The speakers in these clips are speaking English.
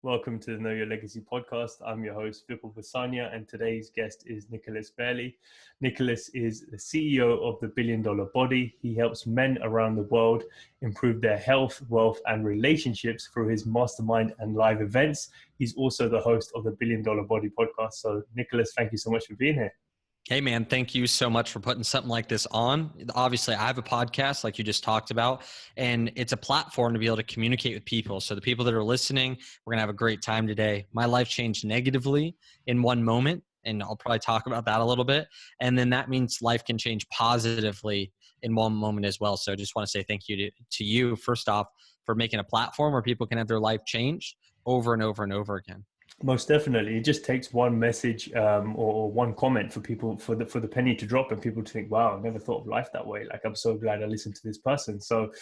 Welcome to the Know Your Legacy podcast. I'm your host, Vipul Vasanya, and today's guest is Nicholas Bayerle. Nicholas is the CEO of the Billion Dollar Body. He helps men around the world improve their health, wealth, and relationships through his mastermind and live events. He's also the host of the Billion Dollar Body podcast. So, Nicholas, thank you so much for being here. Hey, man, thank you so much for putting something like this on. Obviously, I have a podcast like you just talked about, and it's a platform to be able to communicate with people. So the people that are listening, we're going to have a great time today. My life changed negatively in one moment, and I'll probably talk about that a little bit. And then that means life can change positively in one moment as well. So I just want to say thank you to you, first off, for making a platform where people can have their life changed over and over and over again. Most definitely. It just takes one message or one comment for people, for the penny to drop and people to think, wow, I never thought of life that way. Like, I'm so glad I listened to this person. So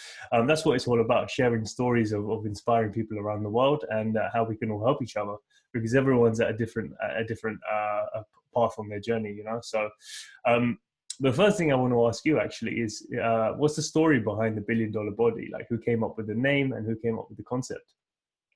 that's what it's all about, sharing stories of inspiring people around the world and how we can all help each other, because everyone's at a different path on their journey, you know? So the first thing I want to ask you actually is, what's the story behind the Billion Dollar Body? Like, who came up with the name and who came up with the concept?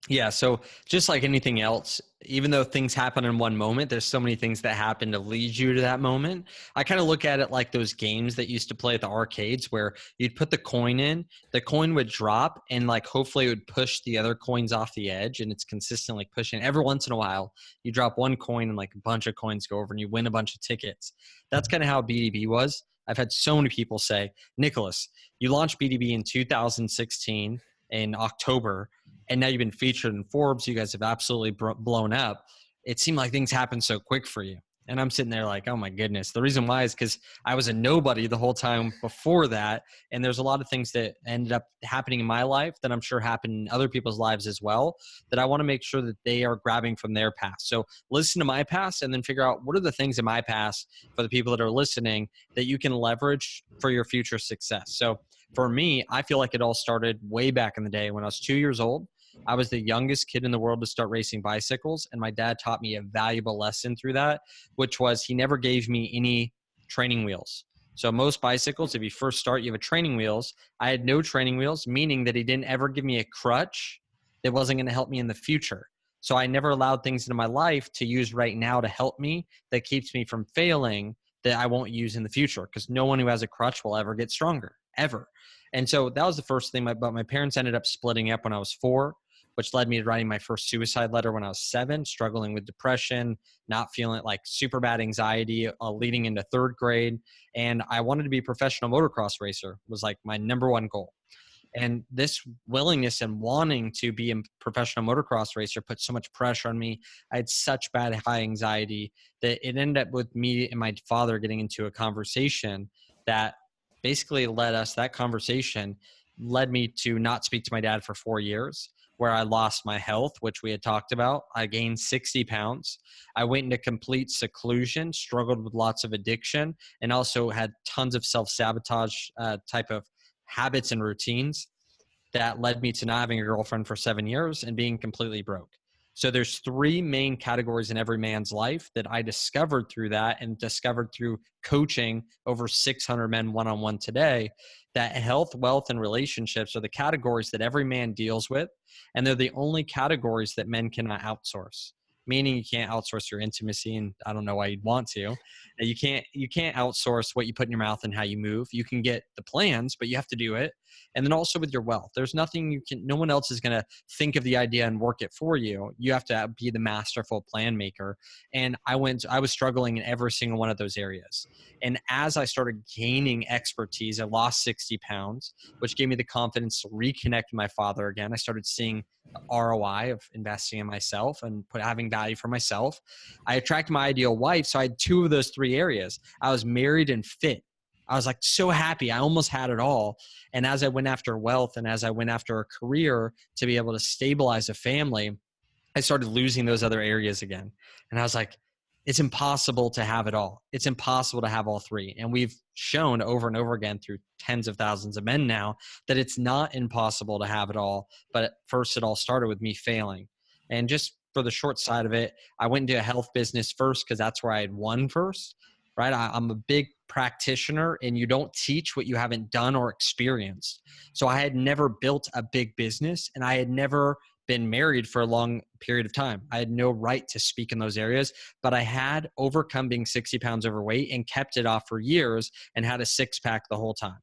Yeah. So just like anything else, even though things happen in one moment, there's so many things that happen to lead you to that moment. I kind of look at it like those games that used to play at the arcades where you'd put the coin in, the coin would drop, and like hopefully it would push the other coins off the edge, and it's consistently pushing. Every once in a while, you drop one coin and like a bunch of coins go over and you win a bunch of tickets. That's kind of how BDB was. I've had so many people say, Nicholas, you launched BDB in 2016 in October, and now you've been featured in Forbes. You guys have absolutely blown up. It seemed like things happened so quick for you. And I'm sitting there like, oh my goodness. The reason why is because I was a nobody the whole time before that. And there's a lot of things that ended up happening in my life that I'm sure happen in other people's lives as well, that I want to make sure that they are grabbing from their past. So listen to my past and then figure out what are the things in my past for the people that are listening that you can leverage for your future success. So for me, I feel like it all started way back in the day when I was 2 years old. I was the youngest kid in the world to start racing bicycles, and my dad taught me a valuable lesson through that, which was he never gave me any training wheels. So most bicycles, if you first start, you have a training wheels. I had no training wheels, meaning that he didn't ever give me a crutch that wasn't going to help me in the future. So I never allowed things into my life to use right now to help me that keeps me from failing that I won't use in the future, because no one who has a crutch will ever get stronger, ever. And so that was the first thing. But my parents ended up splitting up when I was 4, which led me to writing my first suicide letter when I was 7, struggling with depression, not feeling like super bad anxiety, leading into 3rd grade. And I wanted to be a professional motocross racer, was like my number one goal. And this willingness and wanting to be a professional motocross racer put so much pressure on me. I had such bad high anxiety that it ended up with me and my father getting into a conversation that basically that conversation led me to not speak to my dad for 4 years, where I lost my health, which we had talked about. I gained 60 pounds. I went into complete seclusion, struggled with lots of addiction, and also had tons of self-sabotage type of habits and routines that led me to not having a girlfriend for 7 years and being completely broke. So there's 3 main categories in every man's life that I discovered through that, and discovered through coaching over 600 men one-on-one today, that health, wealth, and relationships are the categories that every man deals with. And they're the only categories that men cannot outsource. Meaning you can't outsource your intimacy, and I don't know why you'd want to. You can't outsource what you put in your mouth and how you move. You can get the plans, but you have to do it. And then also with your wealth, there's nothing no one else is going to think of the idea and work it for you. You have to be the masterful plan maker. And I was struggling in every single one of those areas. And as I started gaining expertise, I lost 60 pounds, which gave me the confidence to reconnect with my father again. I started seeing the ROI of investing in myself and having value for myself. I attracted my ideal wife. So I had 2 of those 3 areas. I was married and fit. I was like so happy. I almost had it all. And as I went after wealth and as I went after a career to be able to stabilize a family, I started losing those other areas again. And I was like, it's impossible to have it all. It's impossible to have all 3. And we've shown over and over again through tens of thousands of men now that it's not impossible to have it all. But first, it all started with me failing. And just for the short side of it, I went into a health business first because that's where I had won first, right? I'm a big practitioner, and you don't teach what you haven't done or experienced. So I had never built a big business, and I had never been married for a long period of time. I had no right to speak in those areas, but I had overcome being 60 pounds overweight and kept it off for years and had a six pack the whole time.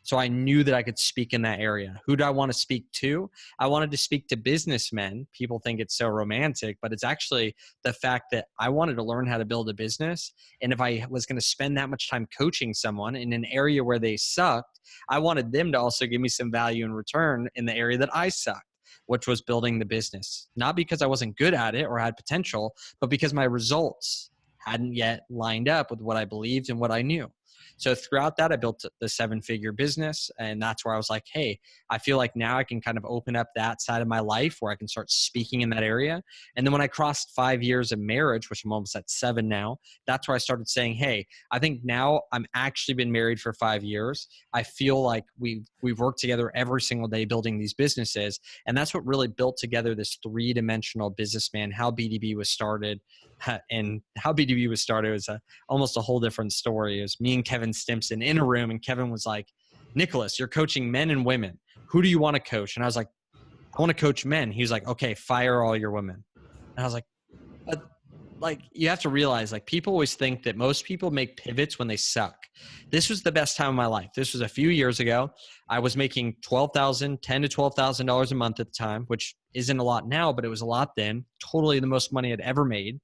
So I knew that I could speak in that area. Who do I want to speak to? I wanted to speak to businessmen. People think it's so romantic, but it's actually the fact that I wanted to learn how to build a business. And if I was going to spend that much time coaching someone in an area where they sucked, I wanted them to also give me some value in return in the area that I sucked, which was building the business. Not because I wasn't good at it or had potential, but because my results hadn't yet lined up with what I believed and what I knew. So throughout that, I built the 7-figure business. And that's where I was like, hey, I feel like now I can kind of open up that side of my life where I can start speaking in that area. And then when I crossed 5 years of marriage, which I'm almost at 7 now, that's where I started saying, hey, I think now I'm actually been married for 5 years. I feel like we've worked together every single day building these businesses. And that's what really built together this 3-dimensional businessman, how BDB was started. And how BDB was started was almost a whole different story. It was me and Kevin Stimpson in a room, and Kevin was like, Nicholas, you're coaching men and women. Who do you want to coach? And I was like, I want to coach men. He was like, okay, fire all your women. And I was like, but like, you have to realize, like, people always think that most people make pivots when they suck. This was the best time of my life. This was a few years ago. I was making $10,000 to $12,000 a month at the time, which isn't a lot now, but it was a lot then. Totally the most money I'd ever made.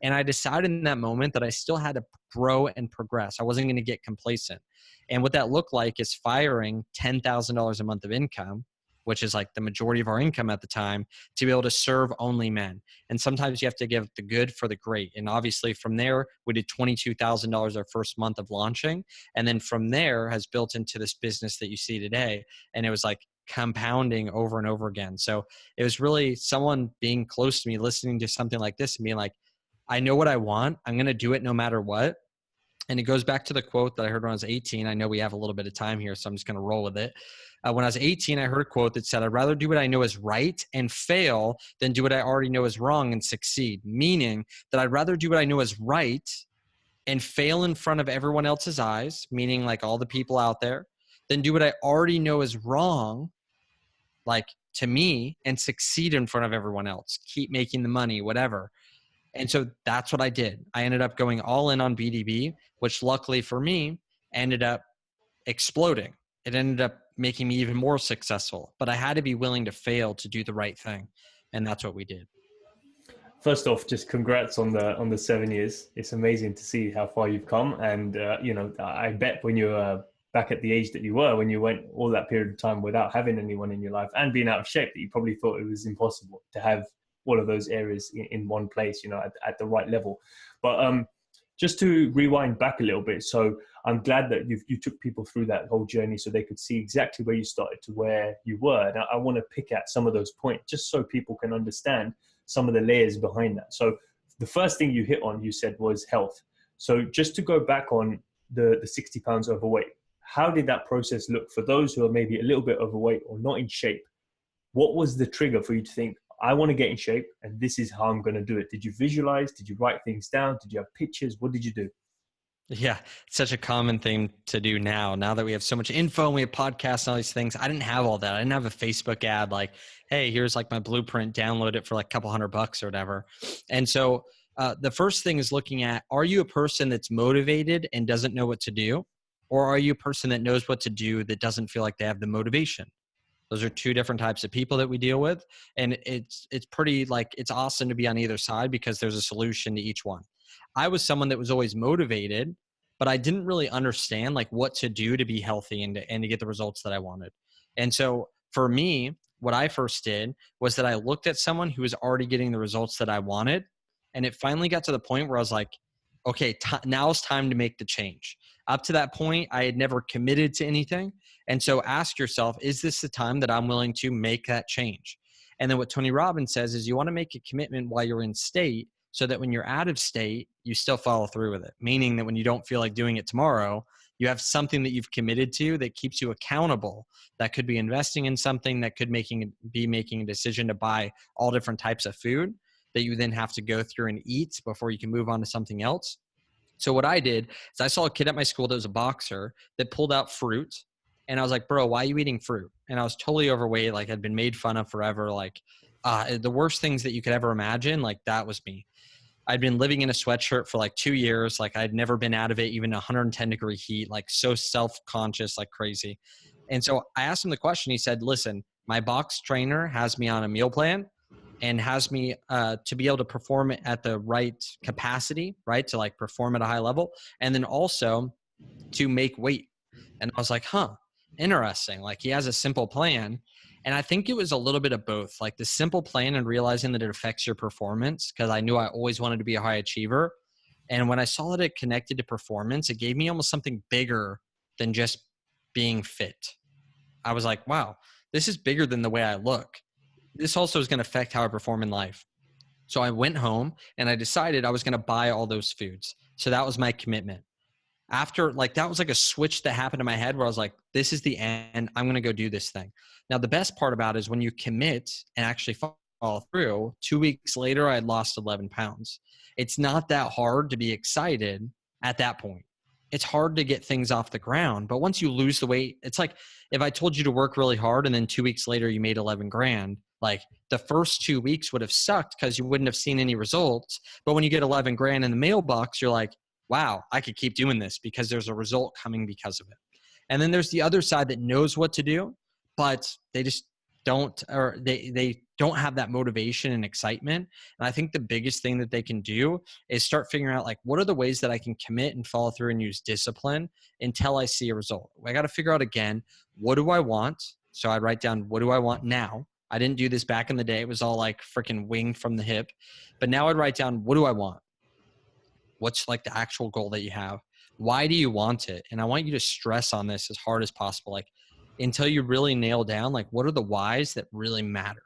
And I decided in that moment that I still had to grow and progress. I wasn't going to get complacent. And what that looked like is firing $10,000 a month of income, which is like the majority of our income at the time, to be able to serve only men. And sometimes you have to give the good for the great. And obviously from there, we did $22,000 our first month of launching. And then from there has built into this business that you see today. And it was like compounding over and over again. So it was really someone being close to me, listening to something like this and being like, I know what I want. I'm going to do it no matter what. And it goes back to the quote that I heard when I was 18. I know we have a little bit of time here, so I'm just going to roll with it. When I was 18, I heard a quote that said, I'd rather do what I know is right and fail than do what I already know is wrong and succeed. Meaning that I'd rather do what I know is right and fail in front of everyone else's eyes, meaning like all the people out there, than do what I already know is wrong, like to me, and succeed in front of everyone else. Keep making the money, whatever. And so that's what I did. I ended up going all in on BDB, which luckily for me ended up exploding. It ended up making me even more successful, but I had to be willing to fail to do the right thing. And that's what we did. First off, just congrats on the 7 years. It's amazing to see how far you've come. And, I bet when you were back at the age that you were, when you went all that period of time without having anyone in your life and being out of shape, that you probably thought it was impossible to have all of those areas in one place, at the right level. But just to rewind back a little bit. So I'm glad that you took people through that whole journey so they could see exactly where you started to where you were. And I want to pick at some of those points just so people can understand some of the layers behind that. So the first thing you hit on, you said, was health. So just to go back on the 60 pounds overweight, how did that process look for those who are maybe a little bit overweight or not in shape? What was the trigger for you to think, I want to get in shape and this is how I'm going to do it? Did you visualize? Did you write things down? Did you have pictures? What did you do? Yeah, it's such a common thing to do now that we have so much info and we have podcasts and all these things. I didn't have all that. I didn't have a Facebook ad like, hey, here's like my blueprint, download it for like a couple $100 or whatever. And so the first thing is looking at, are you a person that's motivated and doesn't know what to do? Or are you a person that knows what to do that doesn't feel like they have the motivation? Those are two different types of people that we deal with. And it's pretty like, it's awesome to be on either side because there's a solution to each one. I was someone that was always motivated, but I didn't really understand like what to do to be healthy and to get the results that I wanted. And so for me, what I first did was that I looked at someone who was already getting the results that I wanted. And it finally got to the point where I was like, okay, now it's time to make the change. Up to that point, I had never committed to anything. And so ask yourself, is this the time that I'm willing to make that change? And then what Tony Robbins says is you want to make a commitment while you're in state so that when you're out of state, you still follow through with it. Meaning that when you don't feel like doing it tomorrow, you have something that you've committed to that keeps you accountable. That could be investing in something, that could be making a decision to buy all different types of food that you then have to go through and eat before you can move on to something else. So what I did is I saw a kid at my school that was a boxer that pulled out fruit. And I was like, bro, why are you eating fruit? And I was totally overweight. Like I'd been made fun of forever. Like The worst things that you could ever imagine, like that was me. I'd been living in a sweatshirt for like 2 years. Like I'd never been out of it, even 110-degree heat, like so self-conscious, like crazy. And so I asked him the question. He said, listen, my box trainer has me on a meal plan and has me to be able to perform it at the right capacity, right? To like perform at a high level. And then also to make weight. And I was like, huh, interesting. Like he has a simple plan. And I think it was a little bit of both, like the simple plan and realizing that it affects your performance, because I knew I always wanted to be a high achiever. And when I saw that it connected to performance, it gave me almost something bigger than just being fit. I was like, wow, this is bigger than the way I look. This also is going to affect how I perform in life. So I went home and I decided I was going to buy all those foods. So that was my commitment. After, like, that was like a switch that happened in my head where I was like, this is the end. I'm going to go do this thing. Now, the best part about it is when you commit and actually follow through, 2 weeks later, I had lost 11 pounds. It's not that hard to be excited at that point. It's hard to get things off the ground. But once you lose the weight, it's like if I told you to work really hard and then 2 weeks later you made 11 grand, like the first 2 weeks would have sucked because you wouldn't have seen any results. But when you get 11 grand in the mailbox, you're like, wow, I could keep doing this because there's a result coming because of it. And then there's the other side that knows what to do, but they just don't, or they don't have that motivation and excitement. And I think the biggest thing that they can do is start figuring out, like, what are the ways that I can commit and follow through and use discipline until I see a result. I got to figure out again, what do I want? So I write down, what do I want now? I didn't do this back in the day. It was all like freaking winged from the hip. But now I'd write down, what do I want? What's like the actual goal that you have? Why do you want it? And I want you to stress on this as hard as possible. Like until you really nail down, like what are the whys that really matter?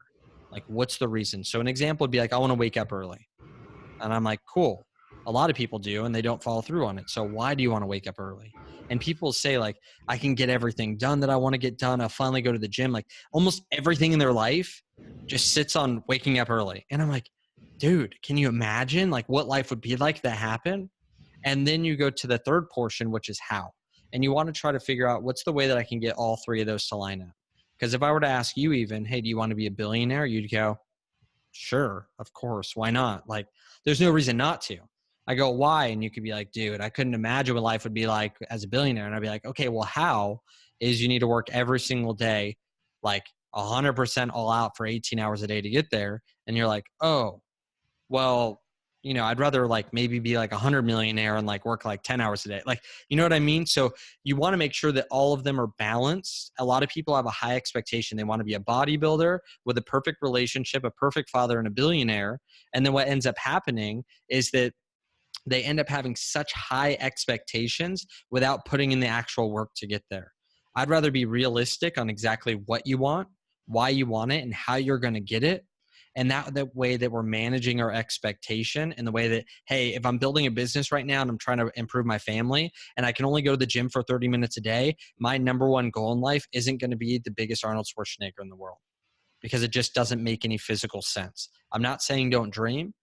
Like what's the reason? So an example would be like, I want to wake up early. And I'm like, cool. A lot of people do, and they don't follow through on it. So why do you want to wake up early? And people say like, I can get everything done that I want to get done. I'll finally go to the gym. Like almost everything in their life just sits on waking up early. And I'm like, dude, can you imagine like what life would be like if that happened? And then you go to the third portion, which is how. And you want to try to figure out what's the way that I can get all three of those to line up. Because if I were to ask you even, hey, do you want to be a billionaire? You'd go, sure, of course. Why not? Like, there's no reason not to. I go, why? And you could be like, dude, I couldn't imagine what life would be like as a billionaire. And I'd be like, okay, well, how is you need to work every single day, like 100% all out for 18 hours a day to get there. And you're like, oh, well, you know, I'd rather like maybe be like 100 millionaire and like work like 10 hours a day. Like, you know what I mean? So you want to make sure that all of them are balanced. A lot of people have a high expectation. They want to be a bodybuilder with a perfect relationship, a perfect father, and a billionaire. And then what ends up happening is that they end up having such high expectations without putting in the actual work to get there. I'd rather be realistic on exactly what you want, why you want it, and how you're going to get it. And that the way that we're managing our expectation and the way that, hey, if I'm building a business right now and I'm trying to improve my family and I can only go to the gym for 30 minutes a day, my number one goal in life isn't going to be the biggest Arnold Schwarzenegger in the world because it just doesn't make any physical sense. I'm not saying don't dream.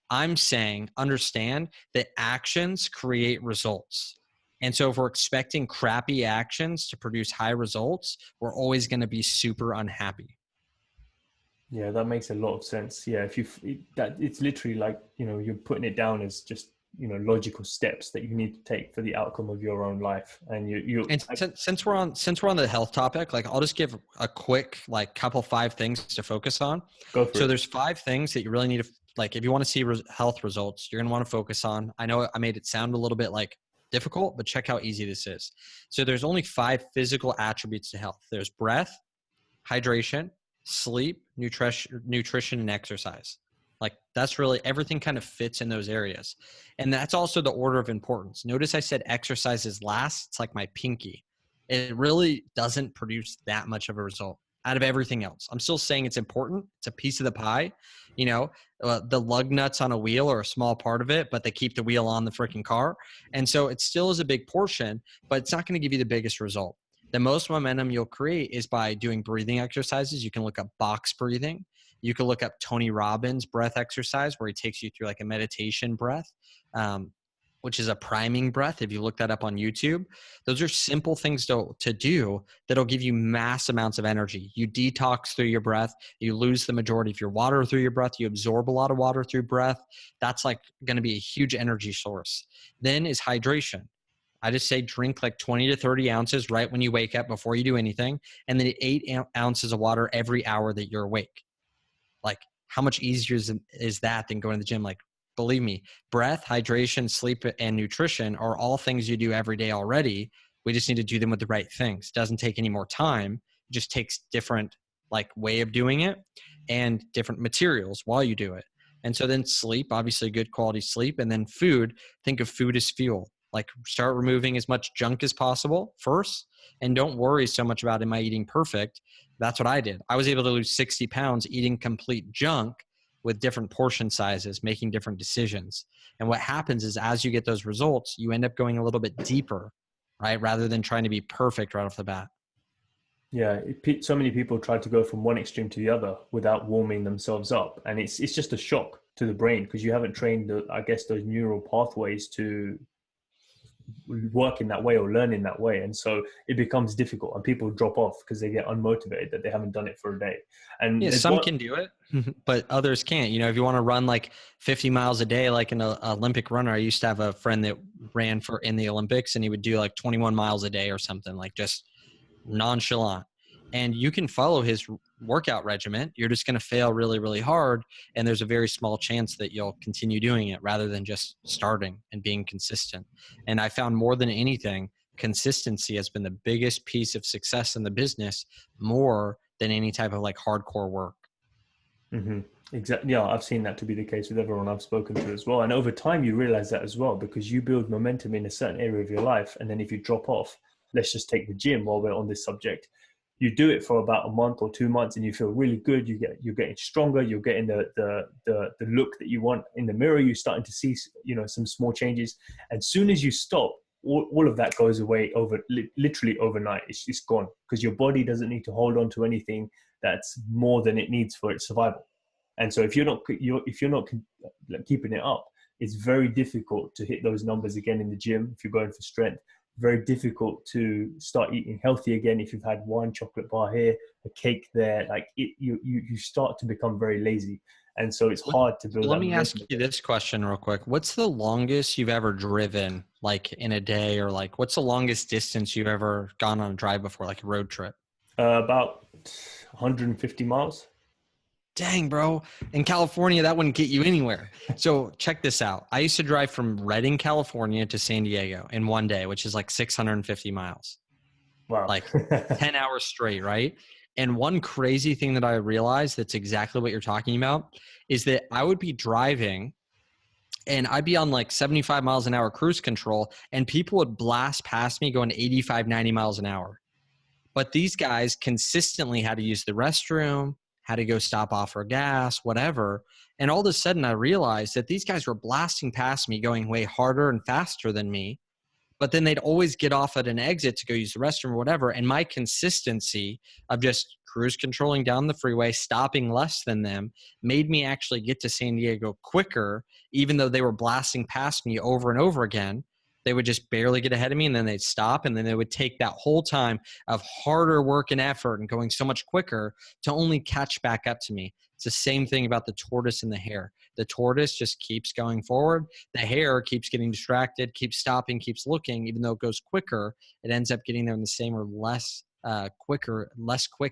I'm saying understand that actions create results. And so if we're expecting crappy actions to produce high results, we're always going to be super unhappy. Yeah, that makes a lot of sense. Yeah, if that it's literally like, you're putting it down as just, logical steps that you need to take for the outcome of your own life. And And since we're on the health topic, like I'll just give a quick like couple 5 things to focus on. Go for So it. there's 5 things that you really need to, like, if you want to see health results, you're going to want to focus on. I know I made it sound a little bit like difficult, but check how easy this is. So there's only 5 physical attributes to health. There's breath, hydration, sleep, nutrition, and exercise. Like that's really everything kind of fits in those areas. And that's also the order of importance. Notice I said exercise is last. It's like my pinky. It really doesn't produce that much of a result out of everything else. I'm still saying it's important. It's a piece of the pie. The lug nuts on a wheel are a small part of it, but they keep the wheel on the freaking car. And so it still is a big portion, but it's not going to give you the biggest result. The most momentum you'll create is by doing breathing exercises. You can look up box breathing. You can look up Tony Robbins' breath exercise where he takes you through like a meditation breath. which is a priming breath. If you look that up on YouTube, those are simple things to do that'll give you mass amounts of energy. You detox through your breath. You lose the majority of your water through your breath. You absorb a lot of water through breath. That's like going to be a huge energy source. Then is hydration. I just say drink like 20 to 30 ounces right when you wake up before you do anything, and then 8 ounces of water every hour that you're awake. Like, how much easier is that than going to the gym? Like, believe me, breath, hydration, sleep, and nutrition are all things you do every day already. We just need to do them with the right things. It doesn't take any more time. It just takes different like way of doing it and different materials while you do it. And so then sleep, obviously good quality sleep, and then food. Think of food as fuel. Like, start removing as much junk as possible first, and don't worry so much about, am I eating perfect? That's what I did. I was able to lose 60 pounds eating complete junk with different portion sizes, making different decisions. And what happens is, as you get those results, you end up going a little bit deeper, right? Rather than trying to be perfect right off the bat. Yeah, so many people try to go from one extreme to the other without warming themselves up, and it's just a shock to the brain because you haven't trained, I guess, those neural pathways to work in that way or learn in that way, and so it becomes difficult, and people drop off because they get unmotivated that they haven't done it for a day. And Yeah, some can do it, but others can't. You know, if you want to run like 50 miles a day, like an Olympic runner, I used to have a friend that ran for in the Olympics, and he would do like 21 miles a day or something, like just nonchalant. And you can follow his workout regimen. You're just going to fail really, really hard. And there's a very small chance that you'll continue doing it rather than just starting and being consistent. And I found more than anything, consistency has been the biggest piece of success in the business, more than any type of like hardcore work. Mm-hmm. Exactly. Yeah, I've seen that to be the case with everyone I've spoken to as well. And over time, you realize that as well, because you build momentum in a certain area of your life. And then if you drop off, let's just take the gym while we're on this subject. You do it for about a month or 2 months and you feel really good. You're getting stronger. You're getting the look that you want in the mirror. You're starting to see, some small changes. And soon as you stop, all of that goes away literally overnight. It's gone because your body doesn't need to hold on to anything that's more than it needs for its survival. And so if you're not keeping it up, it's very difficult to hit those numbers again in the gym if you're going for strength. Very difficult to start eating healthy again if you've had one chocolate bar here, a cake there. Like you start to become very lazy, and so it's hard to build. Let me ask you this question real quick. What's the longest you've ever driven, like in a day, or like what's the longest distance you've ever gone on a drive before, like a road trip? About 150 miles. Dang, bro. In California, that wouldn't get you anywhere. So check this out. I used to drive from Redding, California to San Diego in one day, which is like 650 miles. Wow. Like 10 hours straight, right? And one crazy thing that I realized that's exactly what you're talking about is that I would be driving and I'd be on like 75 miles an hour cruise control and people would blast past me going 85, 90 miles an hour. But these guys consistently had to use the restroom, had to go stop off for gas, whatever. And all of a sudden I realized that these guys were blasting past me, going way harder and faster than me. But then they'd always get off at an exit to go use the restroom or whatever. And my consistency of just cruise controlling down the freeway, stopping less than them, made me actually get to San Diego quicker, even though they were blasting past me over and over again. They would just barely get ahead of me and then they'd stop. And then they would take that whole time of harder work and effort and going so much quicker to only catch back up to me. It's the same thing about the tortoise and the hare. The tortoise just keeps going forward. The hare keeps getting distracted, keeps stopping, keeps looking. Even though it goes quicker, it ends up getting there in the same or less quick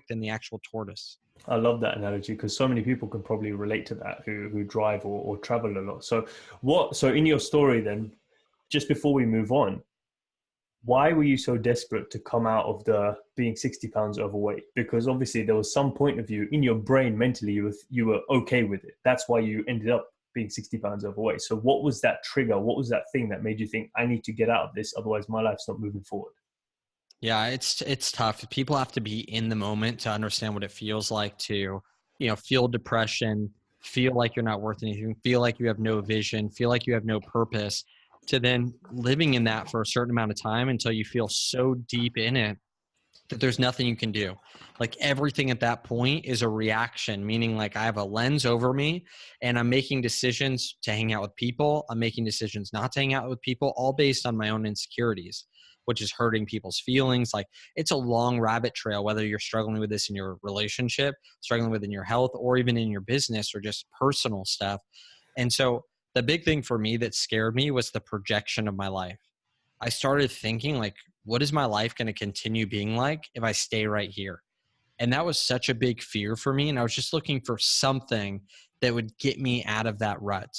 than the actual tortoise. I love that analogy because so many people can probably relate to that who drive or travel a lot. So in your story then, just before we move on, why were you so desperate to come out of the being 60 pounds overweight? Because obviously there was some point of view in your brain mentally, you were okay with it. That's why you ended up being 60 pounds overweight. So what was that trigger? What was that thing that made you think, I need to get out of this, otherwise my life's not moving forward? Yeah, it's tough. People have to be in the moment to understand what it feels like to, feel depression, feel like you're not worth anything, feel like you have no vision, feel like you have no purpose, to then living in that for a certain amount of time until you feel so deep in it that there's nothing you can do. Like everything at that point is a reaction, meaning like I have a lens over me and I'm making decisions to hang out with people. I'm making decisions not to hang out with people, all based on my own insecurities, which is hurting people's feelings. Like it's a long rabbit trail, whether you're struggling with this in your relationship, struggling with in your health, or even in your business or just personal stuff. And so the big thing for me that scared me was the projection of my life. I started thinking like, what is my life going to continue being like if I stay right here? And that was such a big fear for me. And I was just looking for something that would get me out of that rut.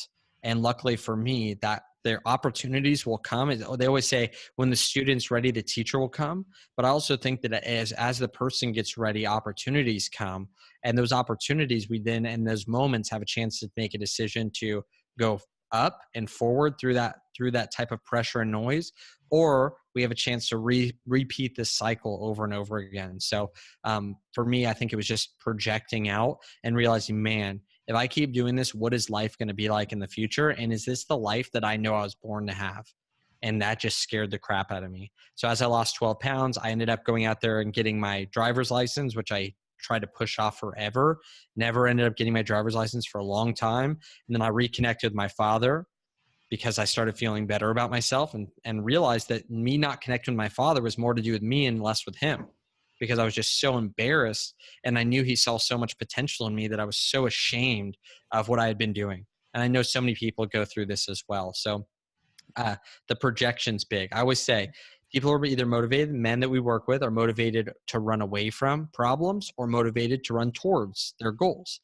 And luckily for me, that their opportunities will come. They always say, when the student's ready, the teacher will come. But I also think that as the person gets ready, opportunities come. And those opportunities, we then in those moments have a chance to make a decision to go up and forward through that type of pressure and noise, or we have a chance to repeat this cycle over and over again. So for me, I think it was just projecting out and realizing, man, if I keep doing this, what is life going to be like in the future? And is this the life that I know I was born to have? And that just scared the crap out of me. So as I lost 12 pounds, I ended up going out there and getting my driver's license, which I tried to push off forever. Never ended up getting my driver's license for a long time. And then I reconnected with my father because I started feeling better about myself and realized that me not connecting with my father was more to do with me and less with him, because I was just so embarrassed. And I knew he saw so much potential in me that I was so ashamed of what I had been doing. And I know so many people go through this as well. So the projection's big. I always say people are either motivated, men that we work with are motivated to run away from problems or motivated to run towards their goals.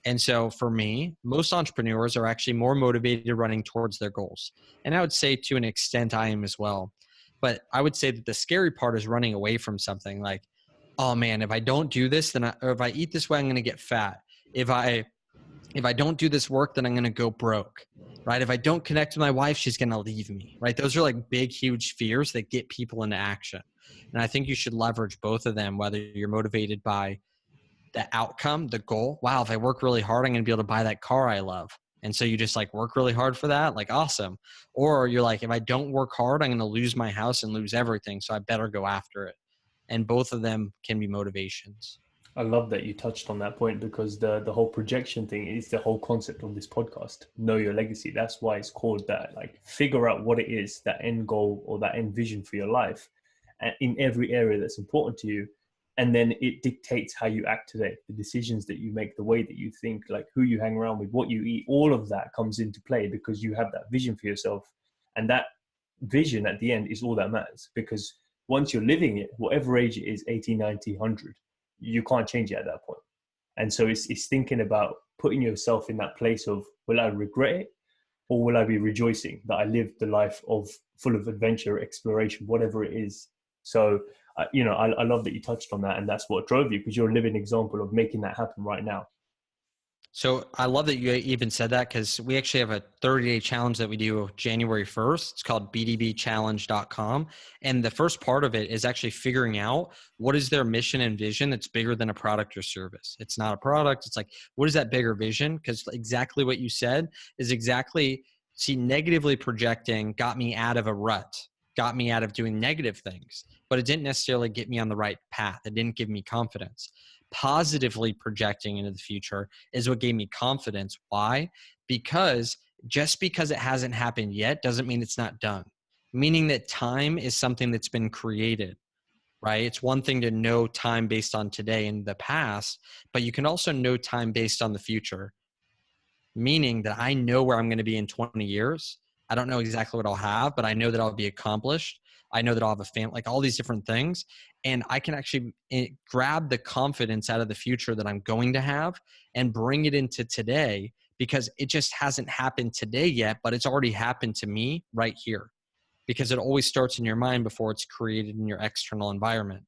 And so for me, most entrepreneurs are actually more motivated running towards their goals. And I would say to an extent I am as well. But I would say that the scary part is running away from something like, oh man, if I don't do this, or if I eat this way, I'm going to get fat. If I don't do this work, then I'm going to go broke, right? If I don't connect with my wife, she's going to leave me, right? Those are like big, huge fears that get people into action. And I think you should leverage both of them, whether you're motivated by the outcome, the goal. Wow, if I work really hard, I'm going to be able to buy that car I love. And so you just like work really hard for that, like awesome. Or you're like, if I don't work hard, I'm going to lose my house and lose everything. So I better go after it. And both of them can be motivations. I love that you touched on that point, because the whole projection thing is the whole concept of this podcast. Know your legacy. That's why it's called that. Like, figure out what it is, that end goal or that end vision for your life, and in every area that's important to you. And then it dictates how you act today, the decisions that you make, the way that you think, like who you hang around with, what you eat, all of that comes into play because you have that vision for yourself. And that vision at the end is all that matters, because once you're living it, whatever age it is, 80, 90, 100, you can't change it at that point. And so it's thinking about putting yourself in that place of, will I regret it, or will I be rejoicing that I lived the life of full of adventure, exploration, whatever it is. So, I love that you touched on that, and that's what drove you, because you're a living example of making that happen right now. So I love that you even said that, because we actually have a 30-day challenge that we do January 1st. It's called bdbchallenge.com. And the first part of it is actually figuring out what is their mission and vision that's bigger than a product or service. It's not a product. It's like, what is that bigger vision? Because exactly what you said is exactly, negatively projecting got me out of a rut, got me out of doing negative things, but it didn't necessarily get me on the right path. It didn't give me confidence. Positively projecting into the future is what gave me confidence. Why? Because just because it hasn't happened yet doesn't mean it's not done. Meaning that time is something that's been created, right? It's one thing to know time based on today and the past, but you can also know time based on the future. Meaning that I know where I'm going to be in 20 years. I don't know exactly what I'll have, but I know that I'll be accomplished. I know that I'll have a family, like all these different things. And I can actually grab the confidence out of the future that I'm going to have and bring it into today, because it just hasn't happened today yet, but it's already happened to me right here, because it always starts in your mind before it's created in your external environment.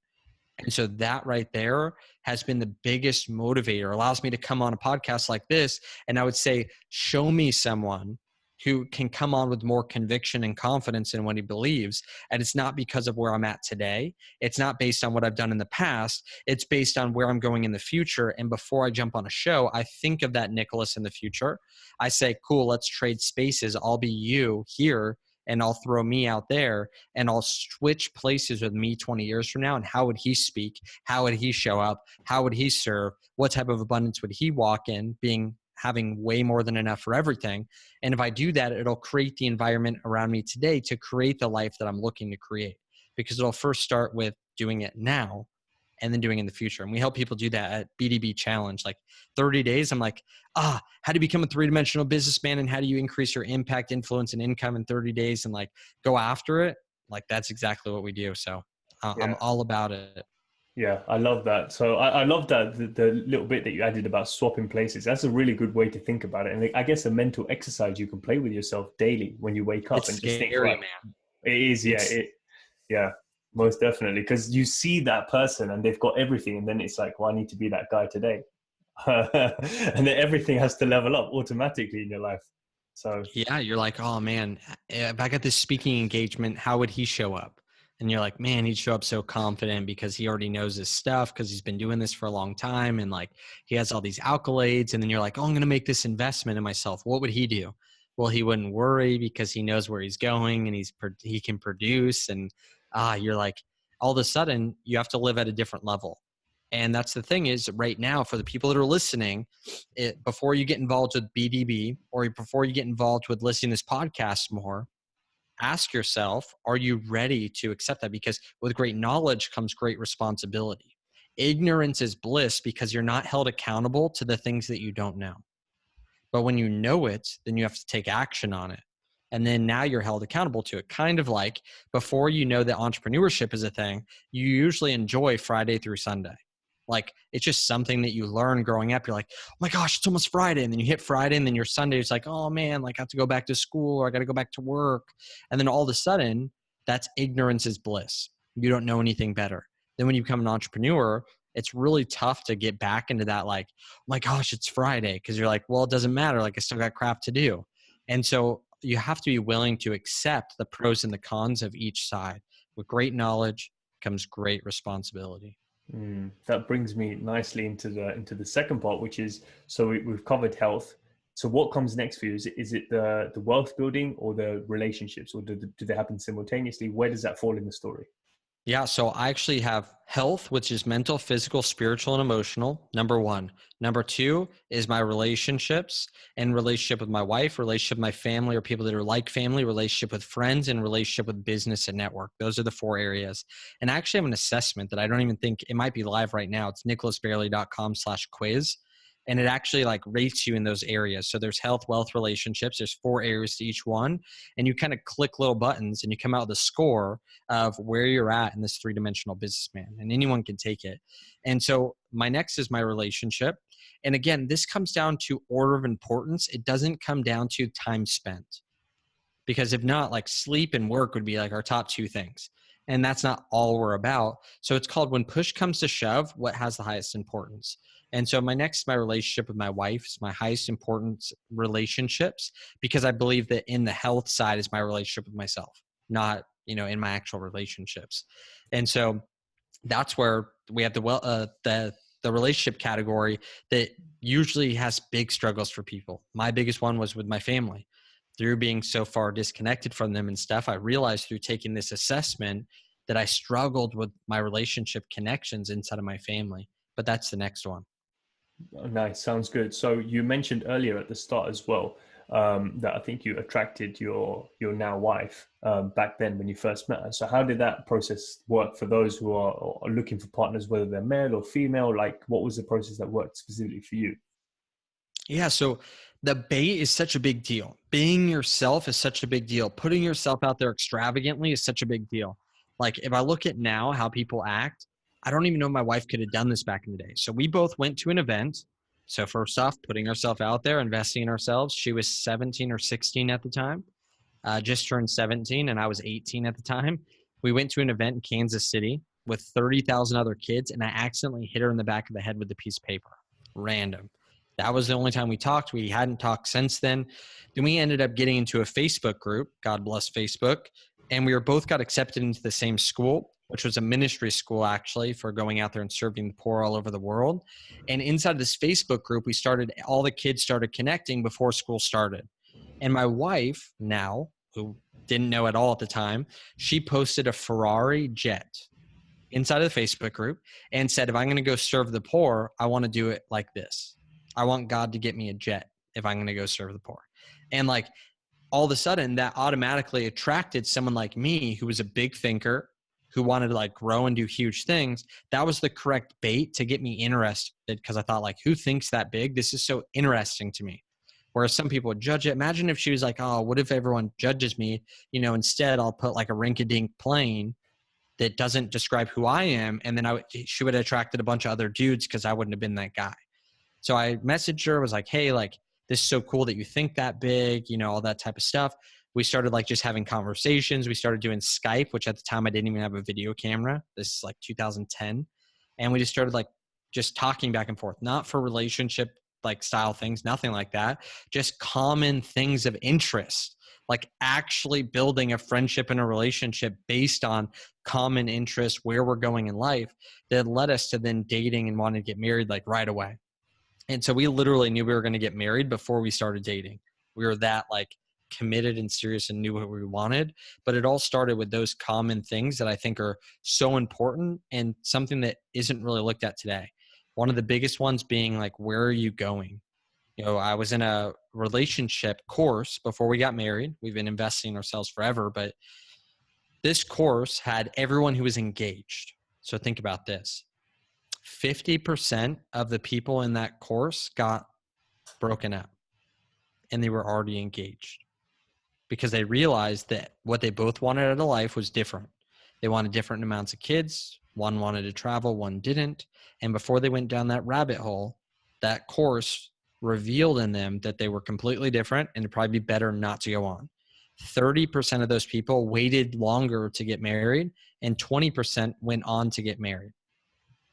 And so that right there has been the biggest motivator, allows me to come on a podcast like this. And I would say, show me someone who can come on with more conviction and confidence in what he believes. And it's not because of where I'm at today. It's not based on what I've done in the past. It's based on where I'm going in the future. And before I jump on a show, I think of that Nicholas in the future. I say, cool, let's trade spaces. I'll be you here and I'll throw me out there and I'll switch places with me 20 years from now. And how would he speak? How would he show up? How would he serve? What type of abundance would he walk in, having way more than enough for everything? And if I do that, it'll create the environment around me today to create the life that I'm looking to create, because it'll first start with doing it now and then doing it in the future. And we help people do that at BDB Challenge, like 30 days. I'm like, how do you become a three-dimensional businessman, and how do you increase your impact, influence, and income in 30 days and like go after it? Like, that's exactly what we do. So I'm all about it. Yeah, I love that. So I love that the little bit that you added about swapping places. That's a really good way to think about it. And I guess a mental exercise you can play with yourself daily when you wake up It's and scary, just think, right, man. it is, yeah, most definitely. Because you see that person and they've got everything, and then it's like, well, I need to be that guy today. And then everything has to level up automatically in your life. So Yeah, you're like, oh man, if I got this speaking engagement, how would he show up? And you're like, man, he'd show up so confident because he already knows his stuff, because he's been doing this for a long time, and like he has all these accolades. And then you're like, oh, I'm going to make this investment in myself. What would he do? Well, he wouldn't worry because he knows where he's going, and he can produce. And you're like, all of a sudden you have to live at a different level. And that's the thing is, right now, for the people that are listening, before you get involved with BDB, or before you get involved with listening to this podcast more, ask yourself, are you ready to accept that? Because with great knowledge comes great responsibility. Ignorance is bliss because you're not held accountable to the things that you don't know. But when you know it, then you have to take action on it. And then now you're held accountable to it. Kind of like before you know that entrepreneurship is a thing, you usually enjoy Friday through Sunday. Like, it's just something that you learn growing up. You're like, oh my gosh, it's almost Friday. And then you hit Friday, and then your Sunday is like, oh man, like I have to go back to school, or I got to go back to work. And then all of a sudden, that's ignorance is bliss. You don't know anything better. Then when you become an entrepreneur, it's really tough to get back into that, like, oh my gosh, it's Friday. Because you're like, well, it doesn't matter. Like, I still got crap to do. And so you have to be willing to accept the pros and the cons of each side. With great knowledge comes great responsibility. That brings me nicely into the second part, which is, so we've covered health. So what comes next for you? Is it the wealth building or the relationships, or do they happen simultaneously? Where does that fall in the story? Yeah, so I actually have health, which is mental, physical, spiritual, and emotional, number one. Number two is my relationships, and relationship with my wife, relationship with my family or people that are like family, relationship with friends, and relationship with business and network. Those are the 4 areas. And I actually have an assessment that I don't even think it might be live right now. It's nicholasbayerle.com/quiz. And it actually like rates you in those areas. So there's health, wealth, relationships. There's 4 areas to each one. And you kind of click little buttons and you come out with a score of where you're at in this 3-dimensional businessman, and anyone can take it. And so my next is my relationship. And again, this comes down to order of importance. It doesn't come down to time spent, because if not, like sleep and work would be like our top 2 things. And that's not all we're about. So it's called when push comes to shove, what has the highest importance? And so my relationship with my wife is my highest importance relationships, because I believe that in the health side is my relationship with myself, not, in my actual relationships. And so that's where we have the relationship category that usually has big struggles for people. My biggest one was with my family. Through being so far disconnected from them and stuff, I realized through taking this assessment that I struggled with my relationship connections inside of my family. But that's the next one. Oh, nice, sounds good. So you mentioned earlier at the start as well, that I think you attracted your now wife back then when you first met her. So how did that process work for those who are looking for partners, whether they're male or female? Like, what was the process that worked specifically for you? Yeah, so the bait is such a big deal. Being yourself is such a big deal. Putting yourself out there extravagantly is such a big deal. Like, if I look at now how people act, I don't even know if my wife could have done this back in the day. So we both went to an event. So first off, putting ourselves out there, investing in ourselves. She was 17 or 16 at the time, just turned 17, and I was 18 at the time. We went to an event in Kansas City with 30,000 other kids, and I accidentally hit her in the back of the head with a piece of paper. Random. That was the only time we talked. We hadn't talked since then. Then we ended up getting into a Facebook group, God bless Facebook, and we both got accepted into the same school, which was a ministry school actually for going out there and serving the poor all over the world. And inside this Facebook group, all the kids started connecting before school started. And my wife now, who didn't know at all at the time. She posted a Ferrari jet inside of the Facebook group and said, if I'm going to go serve the poor, I want to do it like this. I want God to get me a jet if I'm going to go serve the poor. And like all of a sudden that automatically attracted someone like me who was a big thinker, who wanted to like grow and do huge things. That was the correct bait to get me interested, because I thought like, who thinks that big? This is so interesting to me. Whereas some people would judge it. Imagine if she was like, oh, what if everyone judges me? You know, instead I'll put like a rink-a-dink plane that doesn't describe who I am. And then she would have attracted a bunch of other dudes because I wouldn't have been that guy. So I messaged her, was like, hey, like, this is so cool that you think that big, you know, all that type of stuff. We started like just having conversations. We started doing Skype, which at the time I didn't even have a video camera. This is like 2010. And we just started like just talking back and forth, not for relationship like style things, nothing like that. Just common things of interest, like actually building a friendship and a relationship based on common interests, where we're going in life, that led us to then dating and wanting to get married like right away. And so we literally knew we were going to get married before we started dating. We were that like committed and serious and knew what we wanted. But it all started with those common things that I think are so important and something that isn't really looked at today. One of the biggest ones being like, where are you going? You know, I was in a relationship course before we got married. We've been investing in ourselves forever, but this course had everyone who was engaged. So think about this. 50% of the people in that course got broken up, and they were already engaged because they realized that what they both wanted out of life was different. They wanted different amounts of kids. One wanted to travel, one didn't. And before they went down that rabbit hole, that course revealed in them that they were completely different and it'd probably be better not to go on. 30% of those people waited longer to get married, and 20% went on to get married.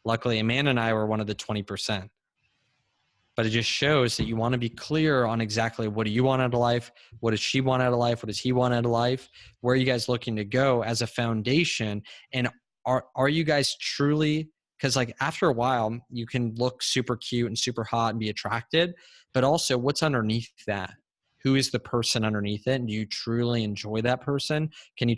Luckily, Amanda and I were one of the 20%. But it just shows that you want to be clear on exactly what do you want out of life? What does she want out of life? What does he want out of life? Where are you guys looking to go as a foundation? And are you guys truly, because like after a while, you can look super cute and super hot and be attracted, but also what's underneath that? Who is the person underneath it? And do you truly enjoy that person? Can you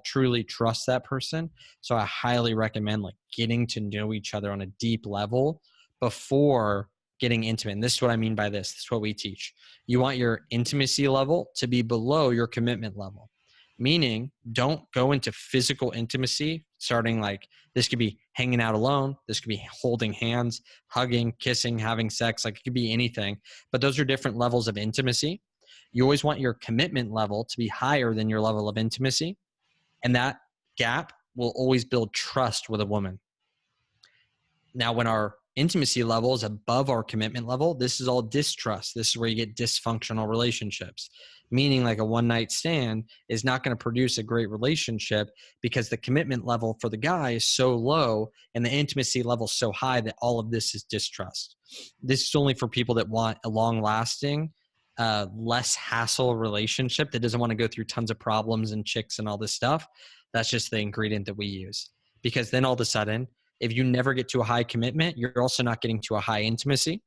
truly trust that person? So I highly recommend like getting to know each other on a deep level before getting intimate. And this is what I mean by this. This is what we teach. You want your intimacy level to be below your commitment level. Meaning, don't go into physical intimacy starting like, this could be hanging out alone. This could be holding hands, hugging, kissing, having sex. Like it could be anything. But those are different levels of intimacy. You always want your commitment level to be higher than your level of intimacy. And that gap will always build trust with a woman. Now, when our intimacy level is above our commitment level, this is all distrust. This is where you get dysfunctional relationships, meaning like a one-night stand is not going to produce a great relationship because the commitment level for the guy is so low and the intimacy level so high that all of this is distrust. This is only for people that want a long-lasting, less hassle relationship that doesn't want to go through tons of problems and chicks and all this stuff. That's just the ingredient that we use, because then all of a sudden, if you never get to a high commitment, you're also not getting to a high intimacy,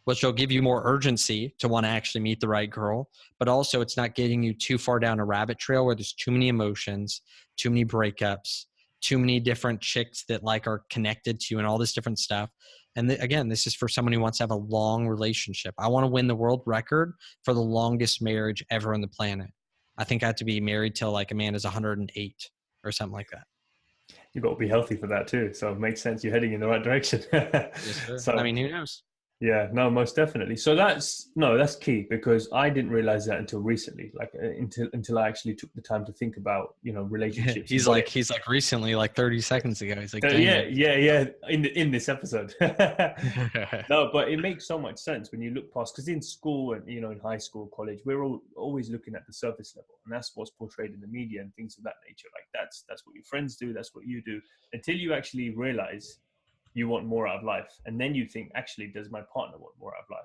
which will give you more urgency to want to actually meet the right girl. But also it's not getting you too far down a rabbit trail where there's too many emotions, too many breakups, too many different chicks that like are connected to you and all this different stuff. And again, this is for someone who wants to have a long relationship. I want to win the world record for the longest marriage ever on the planet. I think I have to be married till like Amanda's 108 or something like that. You've got to be healthy for that too. So it makes sense. You're heading in the right direction. Yes, sir. So I mean, who knows? yeah, no, most definitely. So that's key, because I didn't realize that until recently, like until I actually took the time to think about, relationships. he's like recently, like 30 seconds ago. He's like, dang yeah, it. yeah. In this episode. No, but it makes so much sense when you look past, because in school and, in high school, college, we're always looking at the surface level, and that's what's portrayed in the media and things of that nature. Like that's what your friends do. That's what you do, until you actually realize you want more out of life. And then you think, actually, does my partner want more out of life?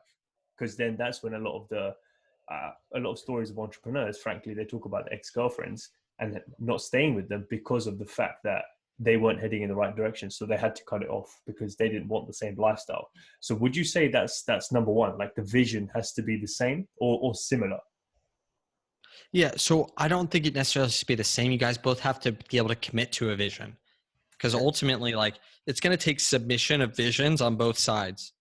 Because then that's when a lot of stories of entrepreneurs, frankly, they talk about the ex-girlfriends and not staying with them because of the fact that they weren't heading in the right direction. So they had to cut it off because they didn't want the same lifestyle. So would you say that's number one? Like the vision has to be the same or similar? Yeah. So I don't think it necessarily has to be the same. You guys both have to be able to commit to a vision, because Okay. ultimately, like, it's going to take submission of visions on both sides.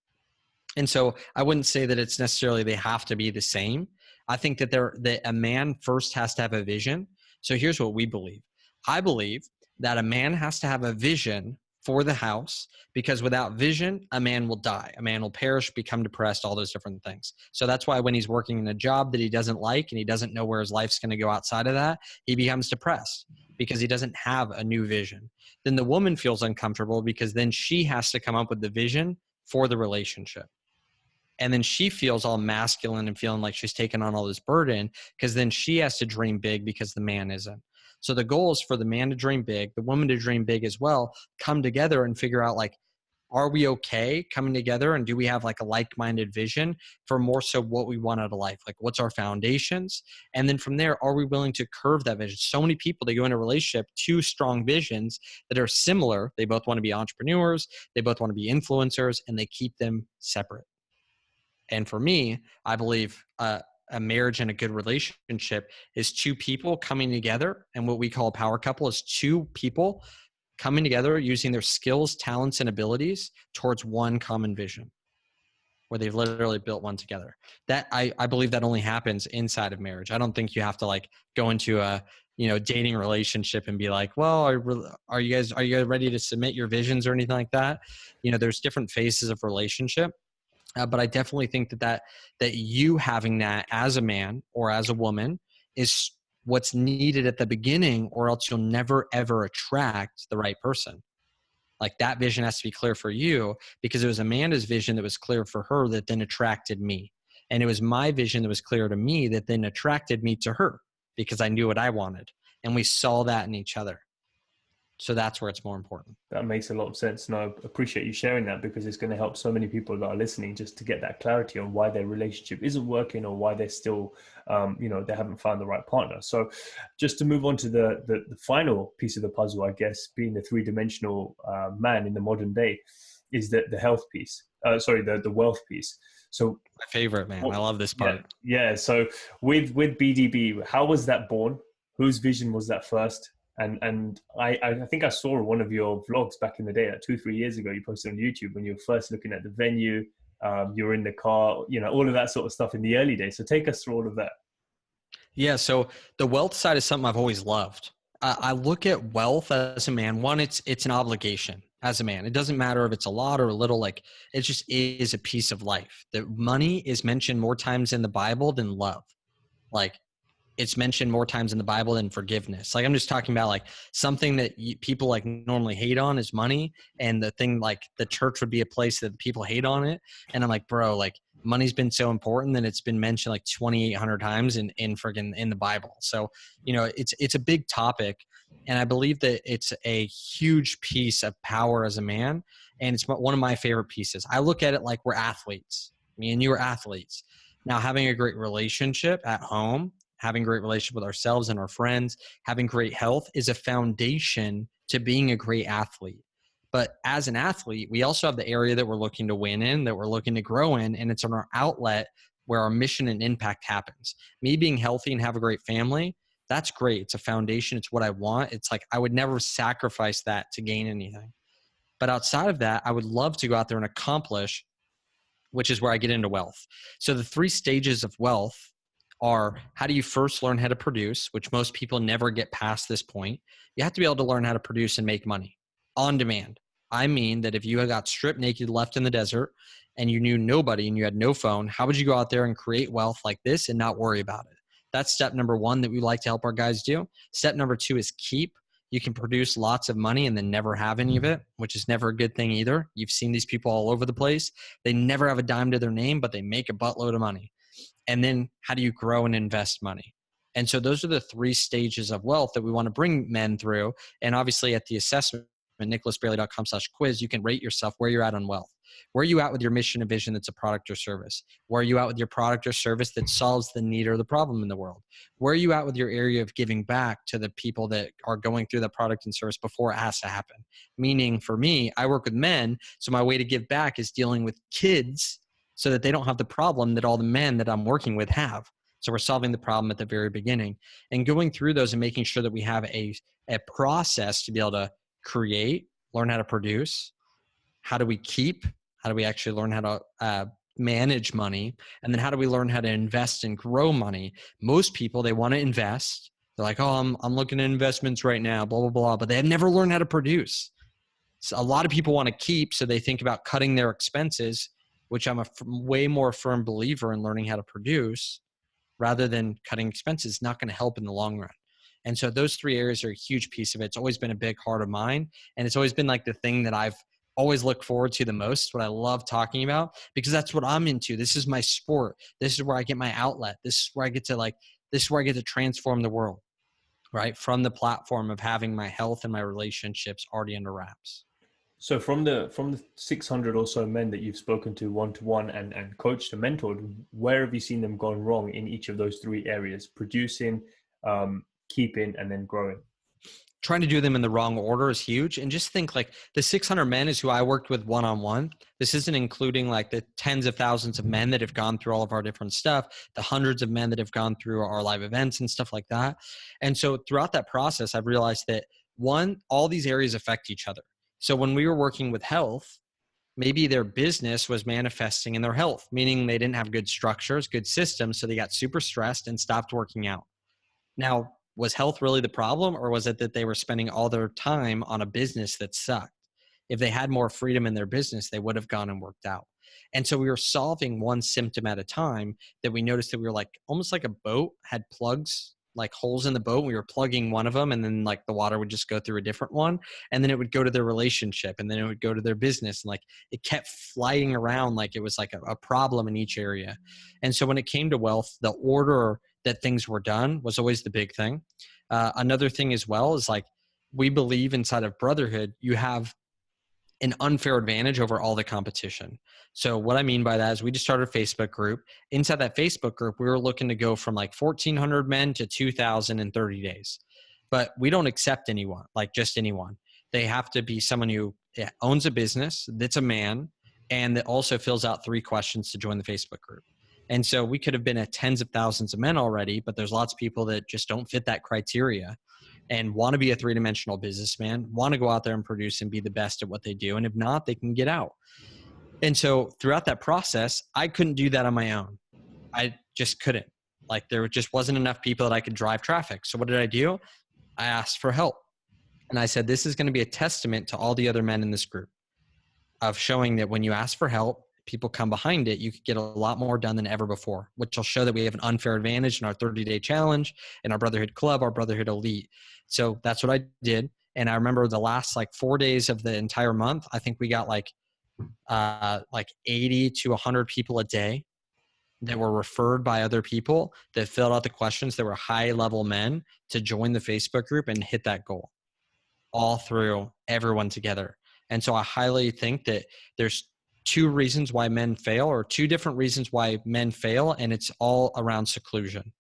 And so I wouldn't say that it's necessarily they have to be the same. I think that a man first has to have a vision. So here's what we believe. I believe that a man has to have a vision for the house, because without vision, a man will die. A man will perish, become depressed, all those different things. So that's why when he's working in a job that he doesn't like and he doesn't know where his life's going to go outside of that, he becomes depressed because he doesn't have a new vision. Then the woman feels uncomfortable because then she has to come up with the vision for the relationship. And then she feels all masculine and feeling like she's taking on all this burden, because then she has to dream big because the man isn't. So the goal is for the man to dream big, the woman to dream big as well, come together and figure out, like, are we okay coming together, and do we have like a like-minded vision for more so what we want out of life? Like, what's our foundations? And then from there, are we willing to curve that vision? So many people, they go into a relationship, two strong visions that are similar. They both want to be entrepreneurs, they both want to be influencers, and they keep them separate. And for me, I believe a marriage and a good relationship is two people coming together. And what we call a power couple is two people coming together using their skills, talents, and abilities towards one common vision, where they've literally built one together. That I believe that only happens inside of marriage. I don't think you have to like go into a dating relationship and be like, well, are you guys ready to submit your visions or anything like that? There's different phases of relationship. But I definitely think that you having that as a man or as a woman is what's needed at the beginning, or else you'll never ever attract the right person. Like, that vision has to be clear for you, because it was Amanda's vision that was clear for her that then attracted me. And it was my vision that was clear to me that then attracted me to her, because I knew what I wanted. And we saw that in each other. So that's where it's more important. That makes a lot of sense. And I appreciate you sharing that, because it's going to help so many people that are listening just to get that clarity on why their relationship isn't working, or why they're still, they haven't found the right partner. So just to move on to the final piece of the puzzle, I guess, being the three-dimensional man in the modern day, is the health piece. The wealth piece. So My favorite, man. I love this part. Yeah. So with BDB, how was that born? Whose vision was that first? And I think I saw one of your vlogs back in the day, like 2-3 years ago. You posted on YouTube when you were first looking at the venue. You were in the car, all of that sort of stuff in the early days. So take us through all of that. Yeah. So the wealth side is something I've always loved. I look at wealth as a man. One, it's an obligation as a man. It doesn't matter if it's a lot or a little. Like, it just is a piece of life. That money is mentioned more times in the Bible than love. Like, it's mentioned more times in the Bible than forgiveness. Like, I'm just talking about like something that people like normally hate on is money. And the thing, like, the church would be a place that people hate on it. And I'm like, bro, like, money's been so important that it's been mentioned like 2,800 times in the Bible. So, it's a big topic. And I believe that it's a huge piece of power as a man. And it's one of my favorite pieces. I look at it like we're athletes. Me and you are athletes. Now, having a great relationship at home, having a great relationship with ourselves and our friends, having great health is a foundation to being a great athlete. But as an athlete, we also have the area that we're looking to win in, that we're looking to grow in, and it's on our outlet where our mission and impact happens. Me being healthy and have a great family, that's great. It's a foundation. It's what I want. It's like I would never sacrifice that to gain anything. But outside of that, I would love to go out there and accomplish, which is where I get into wealth. So the 3 stages of wealth are: how do you first learn how to produce, which most people never get past this point. You have to be able to learn how to produce and make money on demand. I mean that if you got stripped naked, left in the desert, and you knew nobody and you had no phone, how would you go out there and create wealth like this and not worry about it? That's step number 1 that we like to help our guys do. Step number 2 is keep. You can produce lots of money and then never have any of it, which is never a good thing either. You've seen these people all over the place. They never have a dime to their name, but they make a buttload of money. And then how do you grow and invest money? And so those are the 3 stages of wealth that we want to bring men through. And obviously at the assessment, nicholasbraley.com/quiz, you can rate yourself where you're at on wealth. Where are you at with your mission and vision that's a product or service? Where are you at with your product or service that solves the need or the problem in the world? Where are you at with your area of giving back to the people that are going through the product and service before it has to happen? Meaning, for me, I work with men, so my way to give back is dealing with kids so that they don't have the problem that all the men that I'm working with have. So we're solving the problem at the very beginning and going through those and making sure that we have a process to be able to create, learn how to produce, how do we keep, how do we actually learn how to manage money, and then how do we learn how to invest and grow money. Most people, they want to invest. They're like, oh, I'm looking at investments right now, blah, blah, blah, but they have never learned how to produce. So a lot of people want to keep, so they think about cutting their expenses, which I'm a way more firm believer in learning how to produce rather than cutting expenses. Not going to help in the long run. And so those three areas are a huge piece of it. It's always been a big heart of mine. And it's always been like the thing that I've always looked forward to the most, what I love talking about, because that's what I'm into. This is my sport. This is where I get my outlet. This is where I get to transform the world, right? From the platform of having my health and my relationships already under wraps. So from the 600 or so men that you've spoken to one-to-one and coached and mentored, where have you seen them gone wrong in each of those three areas: producing, keeping, and then growing? Trying to do them in the wrong order is huge. And just think like the 600 men is who I worked with one-on-one. This isn't including like the tens of thousands of men that have gone through all of our different stuff, the hundreds of men that have gone through our live events and stuff like that. And so throughout that process, I've realized that one, all these areas affect each other. So when we were working with health, maybe their business was manifesting in their health, meaning they didn't have good structures, good systems. So they got super stressed and stopped working out. Now, was health really the problem, or was it that they were spending all their time on a business that sucked? If they had more freedom in their business, they would have gone and worked out. And so we were solving one symptom at a time, that we noticed that we were like almost like a boat had plugs, like holes in the boat. We were plugging one of them, and then like the water would just go through a different one, and then it would go to their relationship, and then it would go to their business. And like it kept flying around like it was like a problem in each area. And so when it came to wealth, the order that things were done was always the big thing. Another thing as well is like, we believe inside of brotherhood, you have an unfair advantage over all the competition. So what I mean by that is we just started a Facebook group. Inside that Facebook group, we were looking to go from like 1,400 men to 2,000 in 30 days. But we don't accept anyone, like just anyone. They have to be someone who owns a business, that's a man, and that also fills out 3 questions to join the Facebook group. And so we could have been at tens of thousands of men already, but there's lots of people that just don't fit that criteria and want to be a 3-dimensional businessman, want to go out there and produce and be the best at what they do. And if not, they can get out. And so throughout that process, I couldn't do that on my own. I just couldn't. Like there just wasn't enough people that I could drive traffic. So what did I do? I asked for help. And I said, this is going to be a testament to all the other men in this group of showing that when you ask for help, people come behind it, you could get a lot more done than ever before, which will show that we have an unfair advantage in our 30-day challenge, in our Brotherhood Club, our Brotherhood Elite. So that's what I did. And I remember the last like 4 days of the entire month, I think we got like 80 to 100 people a day that were referred by other people that filled out the questions that were high-level men to join the Facebook group and hit that goal, all through everyone together. And so I highly think that there's 2 reasons why men fail, or 2 different reasons why men fail, and it's all around seclusion.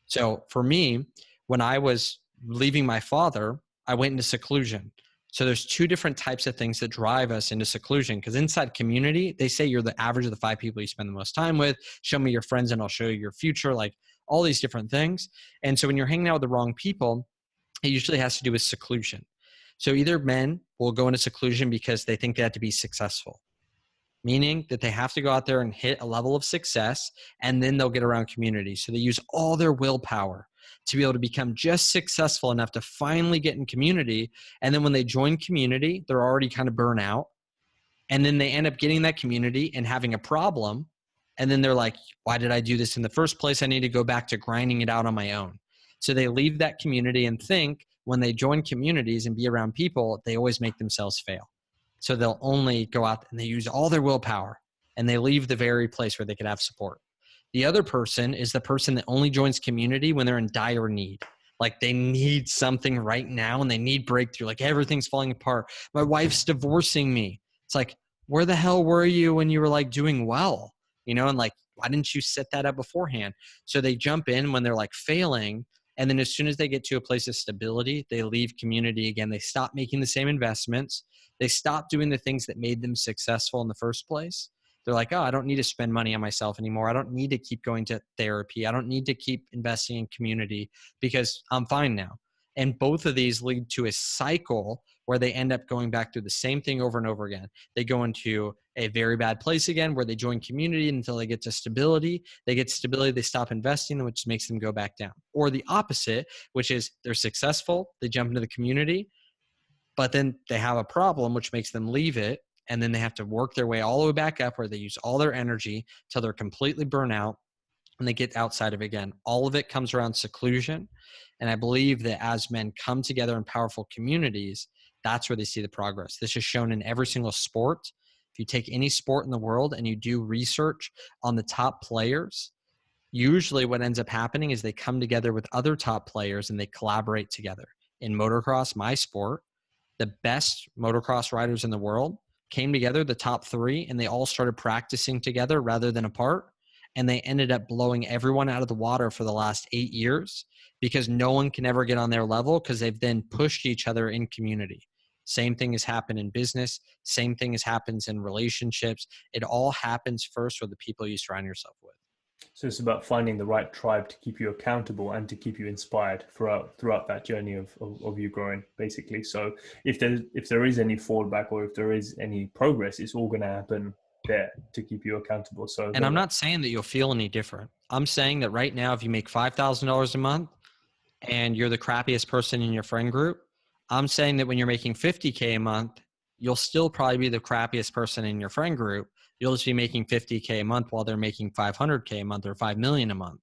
So for me, when I was leaving my father, I went into seclusion. So there's 2 different types of things that drive us into seclusion, because inside community, they say you're the average of the 5 people you spend the most time with. Show me your friends and I'll show you your future, like all these different things. And so when you're hanging out with the wrong people, it usually has to do with seclusion. So either men will go into seclusion because they think they have to be successful, meaning that they have to go out there and hit a level of success, and then they'll get around community. So they use all their willpower to be able to become just successful enough to finally get in community. And then when they join community, they're already kind of burnt out. And then they end up getting that community and having a problem. And then they're like, why did I do this in the first place? I need to go back to grinding it out on my own. So they leave that community and think when they join communities and be around people, they always make themselves fail. So they'll only go out and they use all their willpower and they leave the very place where they could have support. The other person is the person that only joins community when they're in dire need. Like they need something right now and they need breakthrough. Like everything's falling apart. My wife's divorcing me. It's like, where the hell were you when you were like doing well? You know, and like, why didn't you set that up beforehand? So they jump in when they're like failing. And then as soon as they get to a place of stability, they leave community again. They stop making the same investments. They stop doing the things that made them successful in the first place. They're like, oh, I don't need to spend money on myself anymore. I don't need to keep going to therapy. I don't need to keep investing in community because I'm fine now. And both of these lead to a cycle where they end up going back through the same thing over and over again. They go into a very bad place again where they join community until they get to stability. They get stability, they stop investing, which makes them go back down. Or the opposite, which is they're successful, they jump into the community, but then they have a problem, which makes them leave it. And then they have to work their way all the way back up where they use all their energy till they're completely burnt out and they get outside of it again. All of it comes around seclusion. And I believe that as men come together in powerful communities, that's where they see the progress. This is shown in every single sport. If you take any sport in the world and you do research on the top players, usually what ends up happening is they come together with other top players and they collaborate together. In motocross, my sport, the best motocross riders in the world came together, the top three, and they all started practicing together rather than apart. And they ended up blowing everyone out of the water for the last 8 years because no one can ever get on their level because they've then pushed each other in community. Same thing has happened in business. Same thing has happens in relationships. It all happens first with the people you surround yourself with. So it's about finding the right tribe to keep you accountable and to keep you inspired throughout that journey of you growing, basically. So if there is any fallback or if there is any progress, it's all going to happen there to keep you accountable. So, and I'm not saying that you'll feel any different. I'm saying that right now, if you make $5,000 a month and you're the crappiest person in your friend group, I'm saying that when you're making $50K a month, you'll still probably be the crappiest person in your friend group. You'll just be making $50K a month while they're making $500K a month or $5 million a month.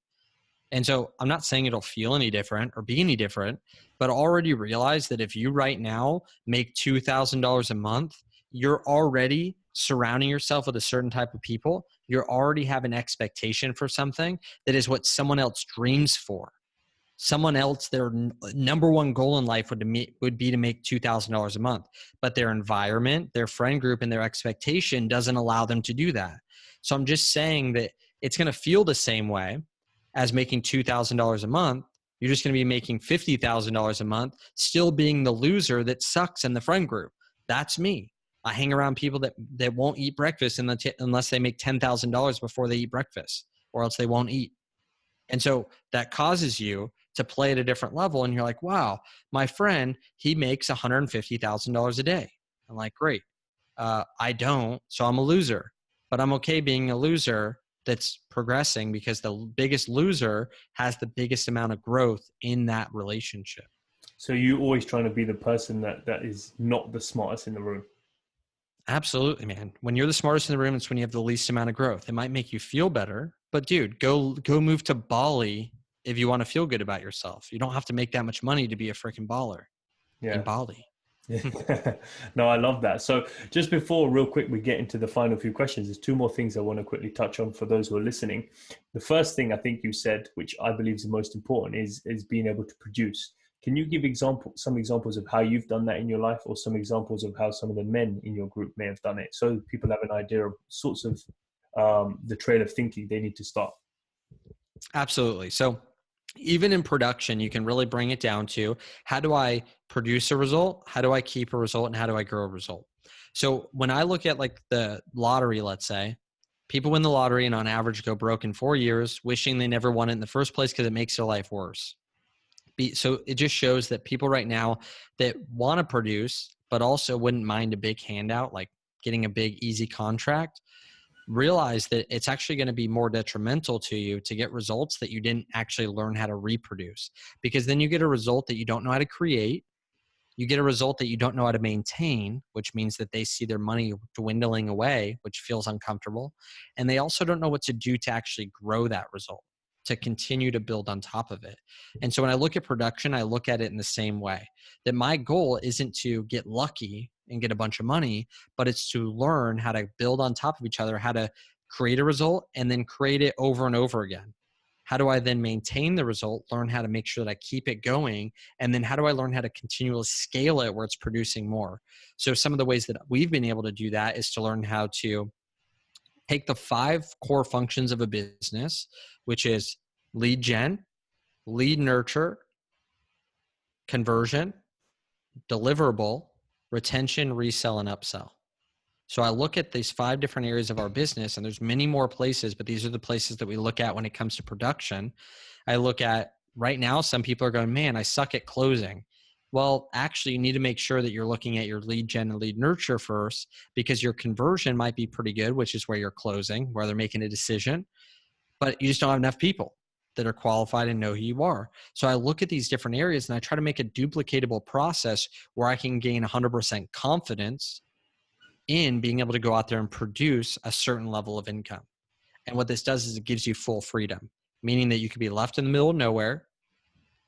And so I'm not saying it'll feel any different or be any different, but already realize that if you right now make $2,000 a month, you're already surrounding yourself with a certain type of people. You already have an expectation for something that is what someone else dreams for. Someone else, their number one goal in life would be to make $2,000 a month, but their environment, their friend group, and their expectation doesn't allow them to do that. So I'm just saying that it's going to feel the same way as making $2,000 a month. You're just going to be making $50,000 a month, still being the loser that sucks in the friend group. That's me. I hang around people that won't eat breakfast unless they make $10,000 before they eat breakfast, or else they won't eat. And so that causes you to play at a different level. And you're like, wow, my friend, he makes $150,000 a day. I'm like, great. I don't, so I'm a loser. But I'm okay being a loser that's progressing because the biggest loser has the biggest amount of growth in that relationship. So you always trying to be the person that is not the smartest in the room. Absolutely, man. When you're the smartest in the room, it's when you have the least amount of growth. It might make you feel better, but dude, go move to Bali if you want to feel good about yourself. You don't have to make that much money to be a freaking baller in Bali. Yeah. No, I love that. So just before, real quick, we get into the final few questions, there's two more things I want to quickly touch on for those who are listening. The first thing I think you said, which I believe is the most important, is being able to produce. Can you give some examples of how you've done that in your life, or some examples of how some of the men in your group may have done it, so people have an idea of sorts of the trail of thinking they need to start? Absolutely. So even in production, you can really bring it down to how do I produce a result? How do I keep a result? And how do I grow a result? So when I look at like the lottery, let's say, people win the lottery and on average go broke in 4 years, wishing they never won it in the first place because it makes their life worse. So it just shows that people right now that want to produce, but also wouldn't mind a big handout, like getting a big, easy contract, realize that it's actually going to be more detrimental to you to get results that you didn't actually learn how to reproduce, because then you get a result that you don't know how to create. You get a result that you don't know how to maintain, which means that they see their money dwindling away, which feels uncomfortable. And they also don't know what to do to actually grow that result, to continue to build on top of it. And so when I look at production, I look at it in the same way, that my goal isn't to get lucky and get a bunch of money, but it's to learn how to build on top of each other, how to create a result and then create it over and over again. How do I then maintain the result, learn how to make sure that I keep it going? And then how do I learn how to continually scale it where it's producing more? So some of the ways that we've been able to do that is to learn how to take the 5 core functions of a business, which is lead gen, lead nurture, conversion, deliverable, retention, resell, and upsell. So I look at these 5 different areas of our business, and there's many more places, but these are the places that we look at when it comes to production. I look at right now, some people are going, man, I suck at closing. Well, actually, you need to make sure that you're looking at your lead gen and lead nurture first, because your conversion might be pretty good, which is where you're closing, where they're making a decision, but you just don't have enough people that are qualified and know who you are. So I look at these different areas and I try to make a duplicatable process where I can gain 100% confidence in being able to go out there and produce a certain level of income. And what this does is it gives you full freedom, meaning that you could be left in the middle of nowhere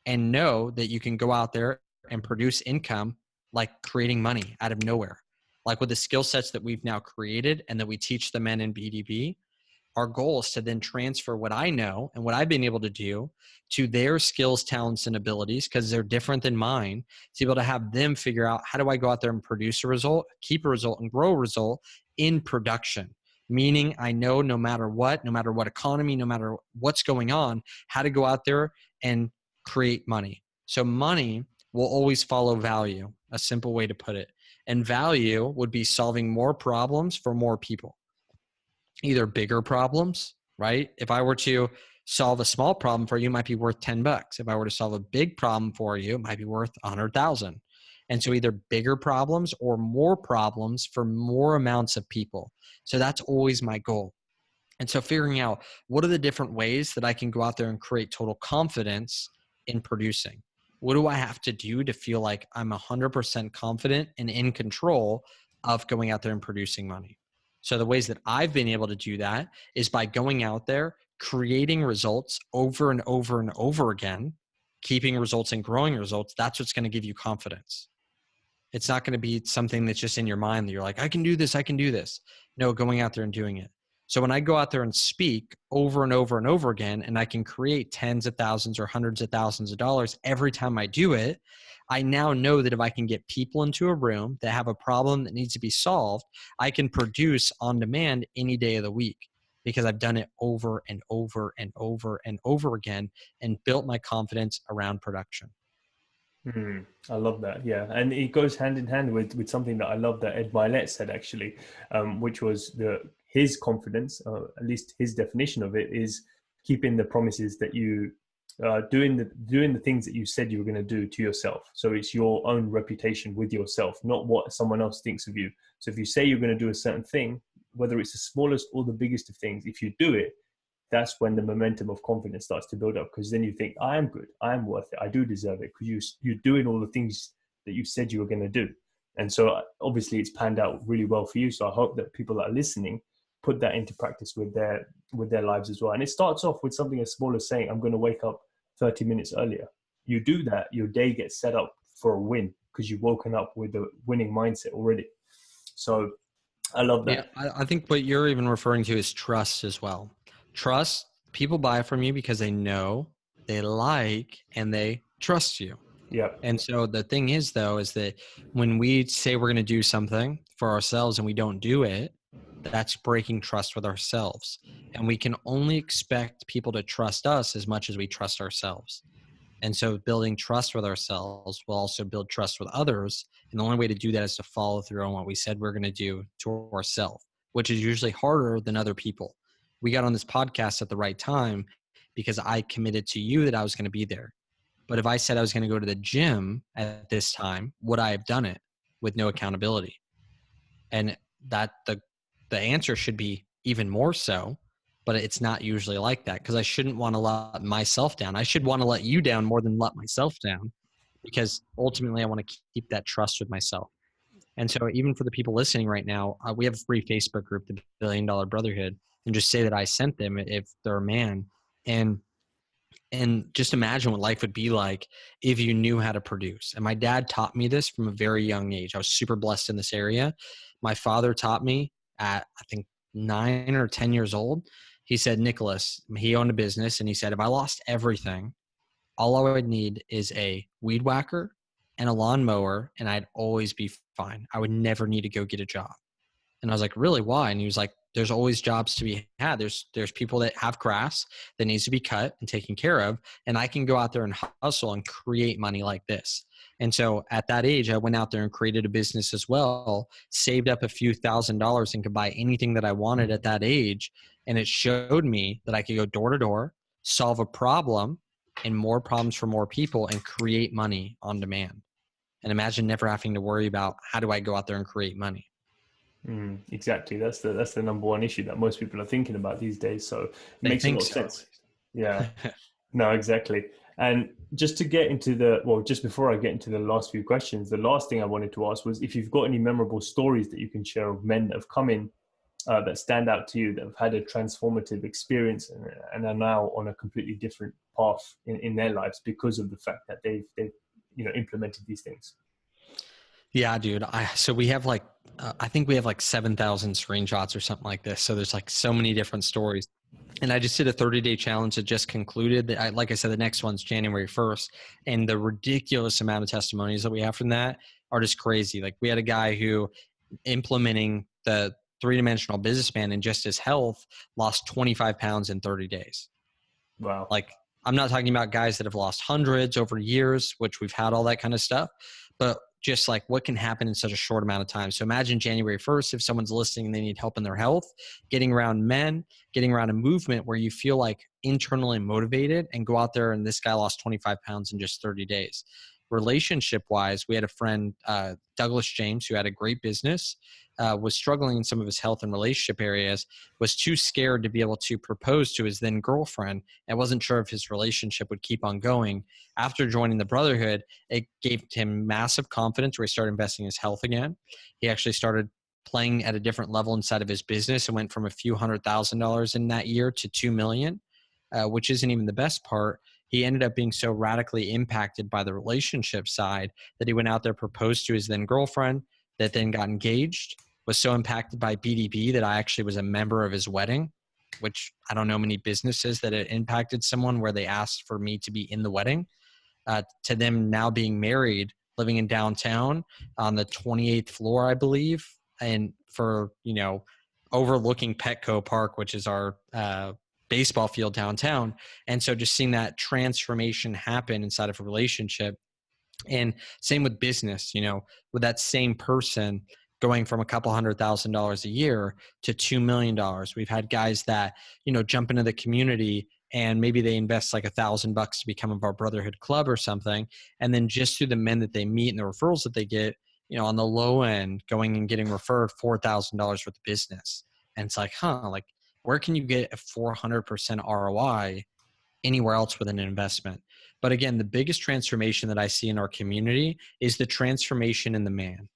and know that you can go out there and produce income, like creating money out of nowhere. Like with the skill sets that we've now created and that we teach the men in BDB, our goal is to then transfer what I know and what I've been able to do to their skills, talents, and abilities, because they're different than mine, to be able to have them figure out, how do I go out there and produce a result, keep a result, and grow a result in production? Meaning I know no matter what economy, no matter what's going on, how to go out there and create money. So money will always follow value, a simple way to put it. And value would be solving more problems for more people. Either bigger problems, right? If I were to solve a small problem for you, it might be worth $10. If I were to solve a big problem for you, it might be worth 100,000. And so either bigger problems or more problems for more amounts of people. So that's always my goal. And so figuring out what are the different ways that I can go out there and create total confidence in producing. What do I have to do to feel like I'm 100% confident and in control of going out there and producing money? So the ways that I've been able to do that is by going out there, creating results over and over and over again, keeping results and growing results. That's what's going to give you confidence. It's not going to be something that's just in your mind that you're like, I can do this, I can do this. No, going out there and doing it. So when I go out there and speak over and over and over again, and I can create tens of thousands or hundreds of thousands of dollars every time I do it, I now know that if I can get people into a room that have a problem that needs to be solved, I can produce on demand any day of the week, because I've done it over and over and over and over again and built my confidence around production. I love that. Yeah. And it goes hand in hand with something that I love that Ed Milet said, actually, which was his confidence, at least his definition of it, is keeping the promises that you doing the things that you said you were going to do to yourself. So it's your own reputation with yourself, not what someone else thinks of you. So if you say you're going to do a certain thing, whether it's the smallest or the biggest of things, if you do it, that's when the momentum of confidence starts to build up, because then you think, I am good, I am worth it, I do deserve it, because you're doing all the things that you said you were going to do. And so obviously it's panned out really well for you. So I hope that people that are listening put that into practice with their lives as well. And it starts off with something as small as saying, I'm going to wake up 30 minutes earlier. You do that, your day gets set up for a win, because you've woken up with a winning mindset already. So I love that. Yeah, I think what you're even referring to is trust as well. Trust, people buy from you because they know, they like, and they trust you. Yeah. And so the thing is, though, is that when we say we're going to do something for ourselves and we don't do it, that's breaking trust with ourselves. And we can only expect people to trust us as much as we trust ourselves. And so building trust with ourselves will also build trust with others. And the only way to do that is to follow through on what we said we're going to do to ourselves, which is usually harder than other people. We got on this podcast at the right time because I committed to you that I was going to be there. But if I said I was going to go to the gym at this time, would I have done it with no accountability? And that the answer should be even more so, but it's not usually like that, because I shouldn't want to let myself down. I should want to let you down more than let myself down, because ultimately I want to keep that trust with myself. And so even for the people listening right now, we have a free Facebook group, the $1 Billion Brotherhood, and just say that I sent them if they're a man. And just imagine what life would be like if you knew how to produce. And my dad taught me this from a very young age. I was super blessed in this area. My father taught me at, I think, 9 or 10 years old. He said, Nicholas, he owned a business, and he said, if I lost everything, all I would need is a weed whacker and a lawnmower, and I'd always be fine. I would never need to go get a job. And I was like, really? Why? And he was like, there's always jobs to be had. There's people that have grass that needs to be cut and taken care of, and I can go out there and hustle and create money like this. And so at that age, I went out there and created a business as well, saved up a few $1,000s and could buy anything that I wanted at that age. And it showed me that I could go door to door, solve a problem and more problems for more people, and create money on demand. And imagine never having to worry about how do I go out there and create money. Exactly. That's the number one issue that most people are thinking about these days. So it makes a lot of sense. Yeah. No, exactly. And just to get into just before I get into the last few questions, the last thing I wanted to ask was if you've got any memorable stories that you can share of men that have come in that stand out to you, that have had a transformative experience and are now on a completely different path in their lives because of the fact that they've implemented these things. Yeah, dude. So we have I think we have 7,000 screenshots or something like this. So there's so many different stories. And I just did a 30-day challenge that just concluded. Like I said, the next one's January 1st. And the ridiculous amount of testimonies that we have from that are just crazy. Like we had a guy who implementing the 3-dimensional businessman and just his health lost 25 pounds in 30 days. Wow. I'm not talking about guys that have lost hundreds over years, which we've had all that kind of stuff, but just what can happen in such a short amount of time. So imagine January 1st, if someone's listening and they need help in their health, getting around men, getting around a movement where you feel internally motivated and go out there. And this guy lost 25 pounds in just 30 days. Relationship wise, we had a friend, Douglas James, who had a great business, was struggling in some of his health and relationship areas, was too scared to be able to propose to his then girlfriend, and wasn't sure if his relationship would keep on going. After joining the Brotherhood, it gave him massive confidence where he started investing in his health again. He actually started playing at a different level inside of his business and went from a few $100,000 in that year to 2 million, which isn't even the best part. He ended up being so radically impacted by the relationship side that he went out there, proposed to his then girlfriend, that then got engaged, was so impacted by BDB that I actually was a member of his wedding, which I don't know many businesses that it impacted someone where they asked for me to be in the wedding, to them now being married, living in downtown on the 28th floor, I believe, and for, overlooking Petco Park, which is our baseball field downtown. And so just seeing that transformation happen inside of a relationship. And same with business, with that same person going from a couple $100,000 a year to $2 million. We've had guys that, jump into the community and maybe they invest $1,000 to become of our Brotherhood club or something. And then just through the men that they meet and the referrals that they get, on the low end, going and getting referred $4,000 worth of business. And it's where can you get a 400% ROI anywhere else with an investment? But again, the biggest transformation that I see in our community is the transformation in the man.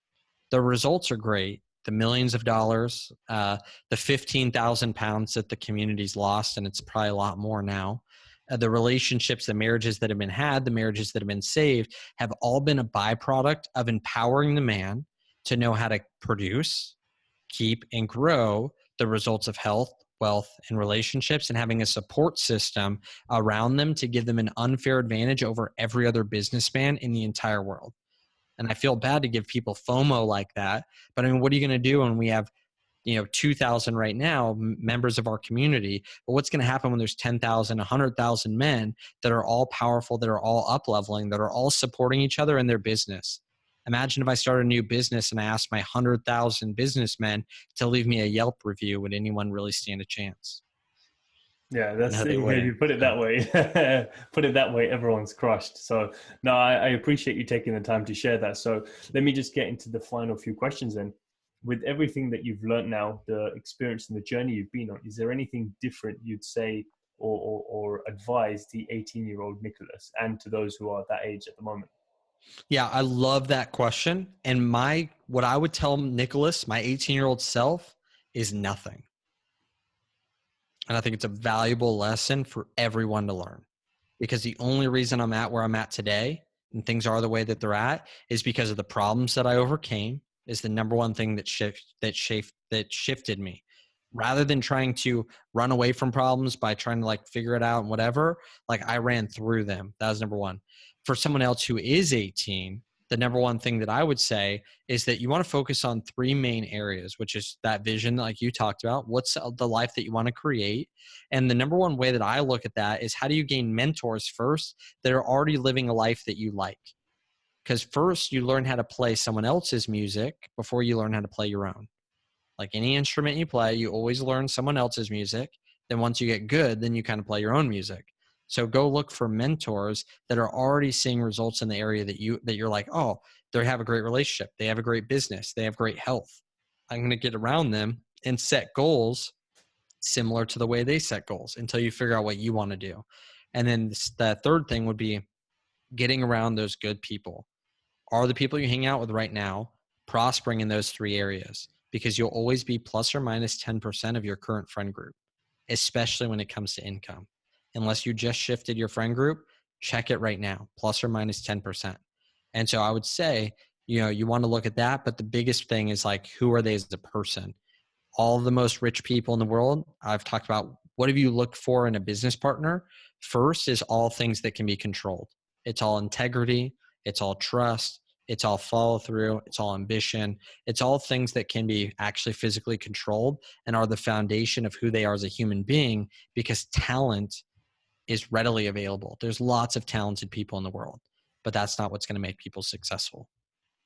The results are great. The millions of dollars, the 15,000 pounds that the community's lost, and it's probably a lot more now. The relationships, the marriages that have been had, the marriages that have been saved have all been a byproduct of empowering the man to know how to produce, keep, and grow the results of health, wealth, and relationships, and having a support system around them to give them an unfair advantage over every other businessman in the entire world. And I feel bad to give people FOMO like that. But what are you going to do when we have, 2,000 right now, members of our community? But what's going to happen when there's 10,000, 100,000 men that are all powerful, that are all up-leveling, that are all supporting each other in their business? Imagine if I started a new business and I asked my 100,000 businessmen to leave me a Yelp review. Would anyone really stand a chance? Yeah, that's it. You put it that way. Put it that way, everyone's crushed. So no, I appreciate you taking the time to share that. So let me just get into the final few questions then. With everything that you've learned now, the experience and the journey you've been on, is there anything different you'd say or advise the 18-year-old Nicholas and to those who are that age at the moment? Yeah, I love that question. And what I would tell Nicholas, my 18-year-old self, is nothing. And I think it's a valuable lesson for everyone to learn, because the only reason I'm at where I'm at today and things are the way that they're at is because of the problems that I overcame. Is the number one thing that shifted me. Rather than trying to run away from problems by trying to figure it out and whatever, I ran through them. That was number one. For someone else who is 18, the number one thing that I would say is that you want to focus on three main areas, which is that vision, like you talked about. What's the life that you want to create? And the number one way that I look at that is, how do you gain mentors first that are already living a life that you like? Because first you learn how to play someone else's music before you learn how to play your own. Like any instrument you play, you always learn someone else's music. Then once you get good, then you kind of play your own music. So go look for mentors that are already seeing results in the area that you're like, oh, they have a great relationship, they have a great business, they have great health. I'm going to get around them and set goals similar to the way they set goals until you figure out what you want to do. And then the third thing would be getting around those good people. Are the people you hang out with right now prospering in those three areas? Because you'll always be plus or minus 10% of your current friend group, especially when it comes to income. Unless you just shifted your friend group, check it right now, plus or minus 10%. And so I would say, you want to look at that, but the biggest thing is like, who are they as a person? All of the most rich people in the world, I've talked about, what have you looked for in a business partner? First is all things that can be controlled. It's all integrity, it's all trust, it's all follow through, it's all ambition. It's all things that can be actually physically controlled and are the foundation of who they are as a human being, because talent is readily available. There's lots of talented people in the world, but that's not what's going to make people successful.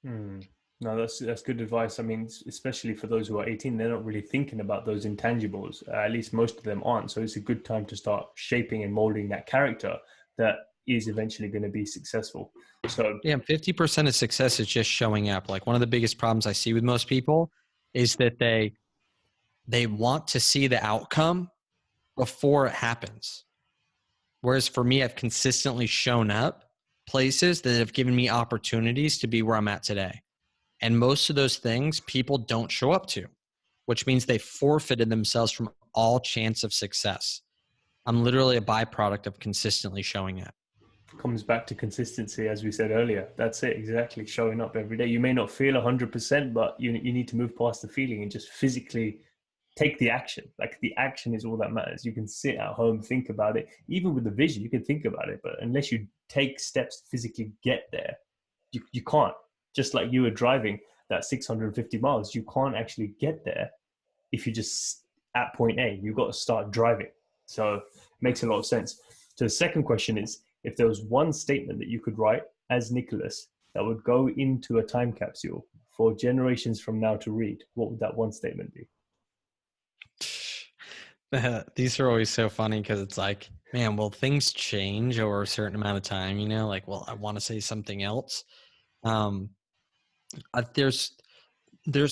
No, that's good advice. I mean, especially for those who are 18, they're not really thinking about those intangibles. At least most of them aren't. So it's a good time to start shaping and molding that character that is eventually going to be successful. So yeah, 50% of success is just showing up. Like, one of the biggest problems I see with most people is that they want to see the outcome before it happens. Whereas for me, I've consistently shown up places that have given me opportunities to be where I'm at today. And most of those things people don't show up to, which means they forfeited themselves from all chance of success. I'm literally a byproduct of consistently showing up. comes back to consistency, as we said earlier. That's it, exactly. Showing up every day. You may not feel 100%, but you need to move past the feeling and just physically take the action. Like, the action is all that matters. You can sit at home, think about it. Even with the vision, you can think about it, but unless you take steps to physically get there, you can't. Just like you were driving that 650 miles, you can't actually get there if you just at point A. You've got to start driving. So it makes a lot of sense. So the second question is, if there was one statement that you could write as Nicholas that would go into a time capsule for generations from now to read, what would that one statement be? These are always so funny because it's like, man, will things change over a certain amount of time? Like, well, I want to say something else. Um, there's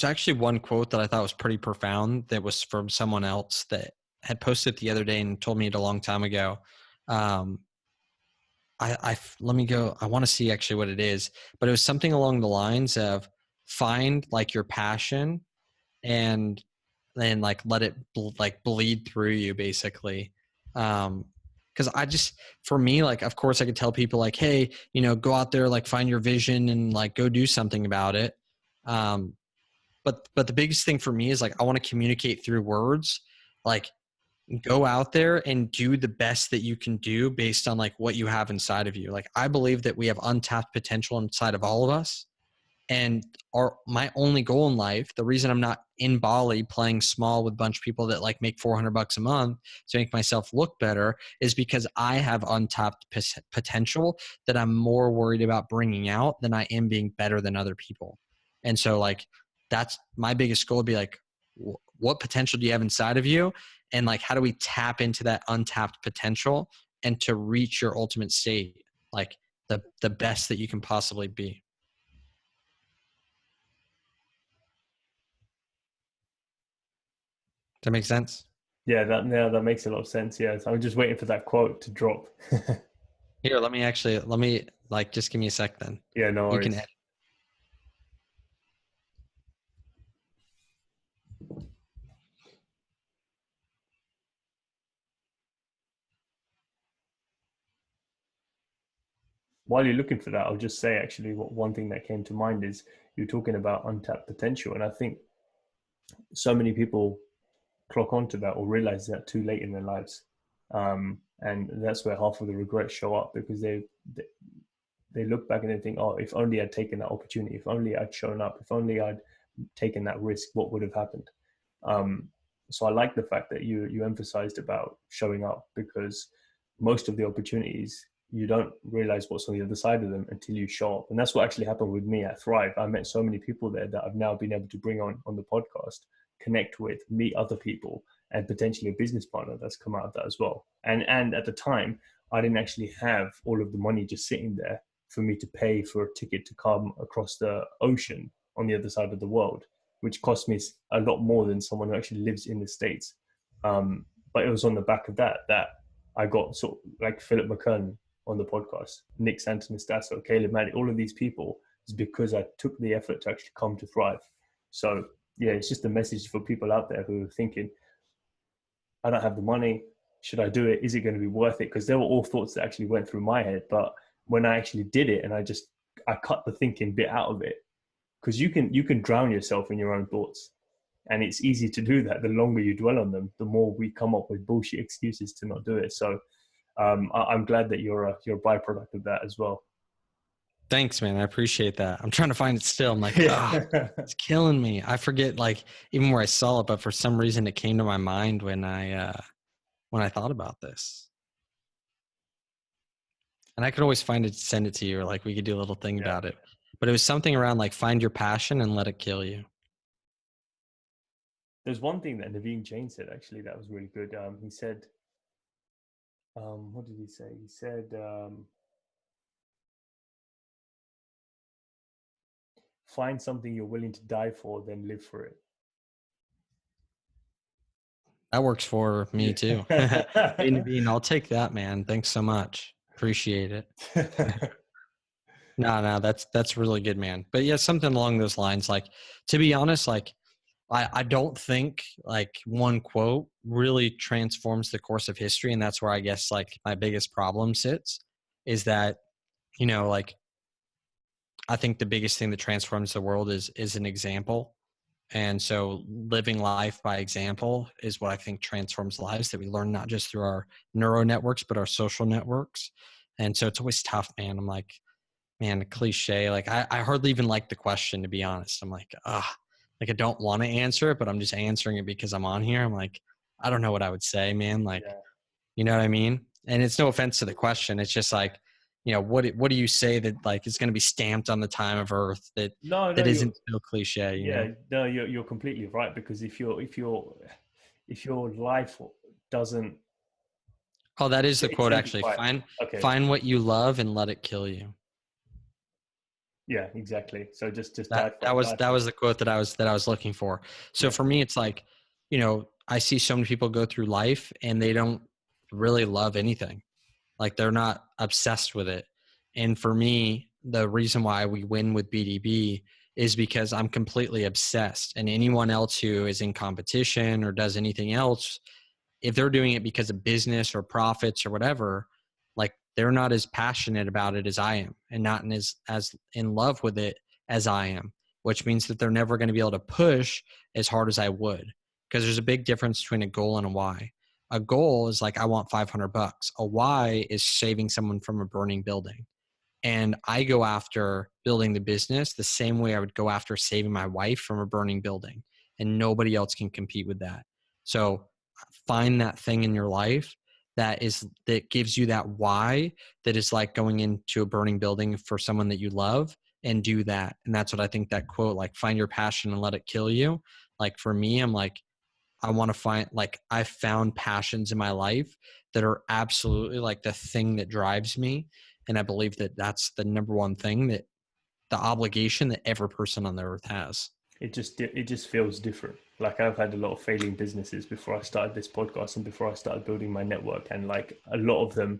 actually one quote that I thought was pretty profound that was from someone else that had posted the other day and told me it a long time ago. Let me go. I want to see actually what it is, but it was something along the lines of, find like your passion and then like let it bleed through you, basically. Because for me, like, of course I could tell people like, hey, go out there, like, find your vision and like go do something about it. But the biggest thing for me is like, I want to communicate through words. Like, go out there and do the best that you can do based on like what you have inside of you. Like, I believe that we have untapped potential inside of all of us. And my only goal in life, the reason I'm not in Bali playing small with a bunch of people that like make $400 a month to make myself look better, is because I have untapped potential that I'm more worried about bringing out than I am being better than other people. And so like, that's my biggest goal, would be like, what potential do you have inside of you? And like, how do we tap into that untapped potential and to reach your ultimate state, like the best that you can possibly be? Does that make sense? Yeah, that makes a lot of sense. Yeah, so I'm just waiting for that quote to drop. Here, let me like, just give me a sec then. Yeah, no You can worries. edit. While you're looking for that, I'll just say actually what one thing that came to mind is, you're talking about untapped potential. And I think so many people clock onto that or realize that too late in their lives. And that's where half of the regrets show up, because they look back and they think, oh, if only I'd taken that opportunity, if only I'd shown up, if only I'd taken that risk, what would have happened? So I like the fact that you emphasized about showing up, because most of the opportunities, you don't realize what's on the other side of them until you show up. And that's what actually happened with me at Thrive. I met so many people there that I've now been able to bring on the podcast, connect with, meet other people, and potentially a business partner that's come out of that as well. And at the time, I didn't actually have all of the money just sitting there for me to pay for a ticket to come across the ocean on the other side of the world, which cost me a lot more than someone who actually lives in the States. But it was on the back of that I got sort of like Philip McKern on the podcast, Nick Santanastasso, Caleb Maddy, all of these people, is because I took the effort to actually come to Thrive. So yeah, it's just a message for people out there who are thinking, I don't have the money. Should I do it? Is it going to be worth it? Because there were all thoughts that actually went through my head. But when I actually did it, and I cut the thinking bit out of it, because you can drown yourself in your own thoughts. And it's easy to do that. The longer you dwell on them, the more we come up with bullshit excuses to not do it. So I'm glad that you're a byproduct of that as well. Thanks, man. I appreciate that. I'm trying to find it still. I'm like, it's killing me. I forget like even where I saw it, but for some reason it came to my mind when I thought about this. And I could always find it, send it to you, or like we could do a little thing about it. But it was something around like find your passion and let it kill you. There's one thing that Naveen Jain said actually that was really good. He said, what did he say? He said, find something you're willing to die for, then live for it. That works for me too. Hey, Naveen, I'll take that, man. Thanks so much. Appreciate it. No, that's really good, man. But yeah, something along those lines. Like, to be honest, like I don't think like one quote really transforms the course of history. And that's where I guess like my biggest problem sits, is that, you know, like I think the biggest thing that transforms the world is an example. And so living life by example is what I think transforms lives, that we learn not just through our neural networks, but our social networks. And so it's always tough, man. I'm like, man, cliche. Like I hardly even like the question, to be honest. I'm like, like I don't want to answer it, but I'm just answering it because I'm on here. I'm like, I don't know what I would say, man. Like, you know what I mean? And it's no offense to the question. It's just like, you know, what do you say that like is going to be stamped on the time of Earth that isn't still cliche? You know? No, you're completely right, because if your life doesn't. Oh, that is the quote actually. Find what you love and let it kill you. Yeah, exactly. So just that was the quote that I was looking for. So for me, it's like, you know, I see so many people go through life and they don't really love anything. Like they're not obsessed with it. And for me, the reason why we win with BDB is because I'm completely obsessed. And anyone else who is in competition or does anything else, if they're doing it because of business or profits or whatever, like they're not as passionate about it as I am, and not as in love with it as I am, which means that they're never going to be able to push as hard as I would, because there's a big difference between a goal and a why. A goal is like, I want $500. A why is saving someone from a burning building. And I go after building the business the same way I would go after saving my wife from a burning building, and nobody else can compete with that. So find that thing in your life that gives you that why, that is like going into a burning building for someone that you love, and do that. And that's what I think that quote, like find your passion and let it kill you. Like for me, I'm like, I want to find, like, I've found passions in my life that are absolutely like the thing that drives me. And I believe that that's the number one thing, that the obligation that every person on the earth has. It just feels different. Like I've had a lot of failing businesses before I started this podcast and before I started building my network. And like a lot of them,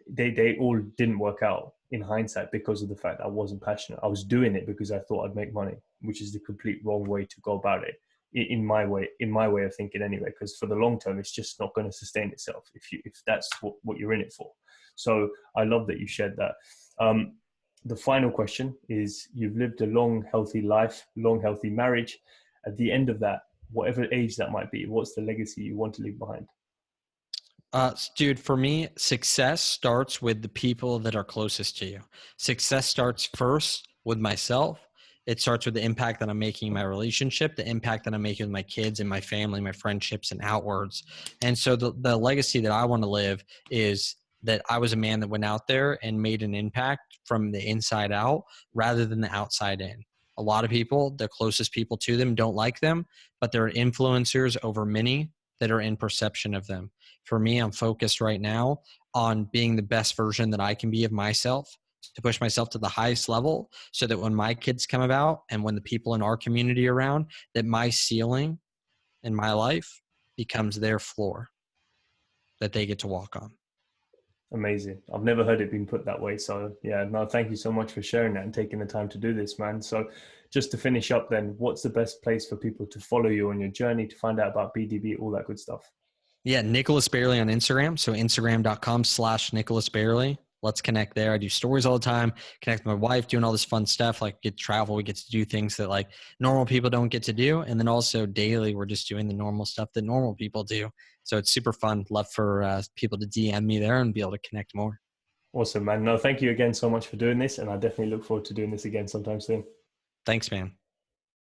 they all didn't work out in hindsight because of the fact that I wasn't passionate. I was doing it because I thought I'd make money, which is the complete wrong way to go about it. In my way of thinking anyway, because for the long term, it's just not going to sustain itself if that's what you're in it for. So I love that you shared that. The final question is, you've lived a long, healthy life, long, healthy marriage. At the end of that, whatever age that might be, what's the legacy you want to leave behind? Dude, for me, success starts with the people that are closest to you. Success starts first with myself. It starts with the impact that I'm making in my relationship, the impact that I'm making with my kids and my family, my friendships, and outwards. And so the legacy that I want to live is that I was a man that went out there and made an impact from the inside out rather than the outside in. A lot of people, the closest people to them, don't like them, but they're influencers over many that are in perception of them. For me, I'm focused right now on being the best version that I can be of myself, to push myself to the highest level so that when my kids come about and when the people in our community are around, that my ceiling in my life becomes their floor that they get to walk on. Amazing. I've never heard it being put that way. So yeah, no, thank you so much for sharing that and taking the time to do this, man. So just to finish up then, what's the best place for people to follow you on your journey, to find out about BDB, all that good stuff? Yeah, Nicholas Bayerle on Instagram. So Instagram.com/Nicholas Bayerle. Let's connect there. I do stories all the time, connect with my wife, doing all this fun stuff, like get to travel. We get to do things that like normal people don't get to do. And then also daily, we're just doing the normal stuff that normal people do. So it's super fun. Love for people to DM me there and be able to connect more. Awesome, man. No, thank you again so much for doing this. And I definitely look forward to doing this again sometime soon. Thanks, man.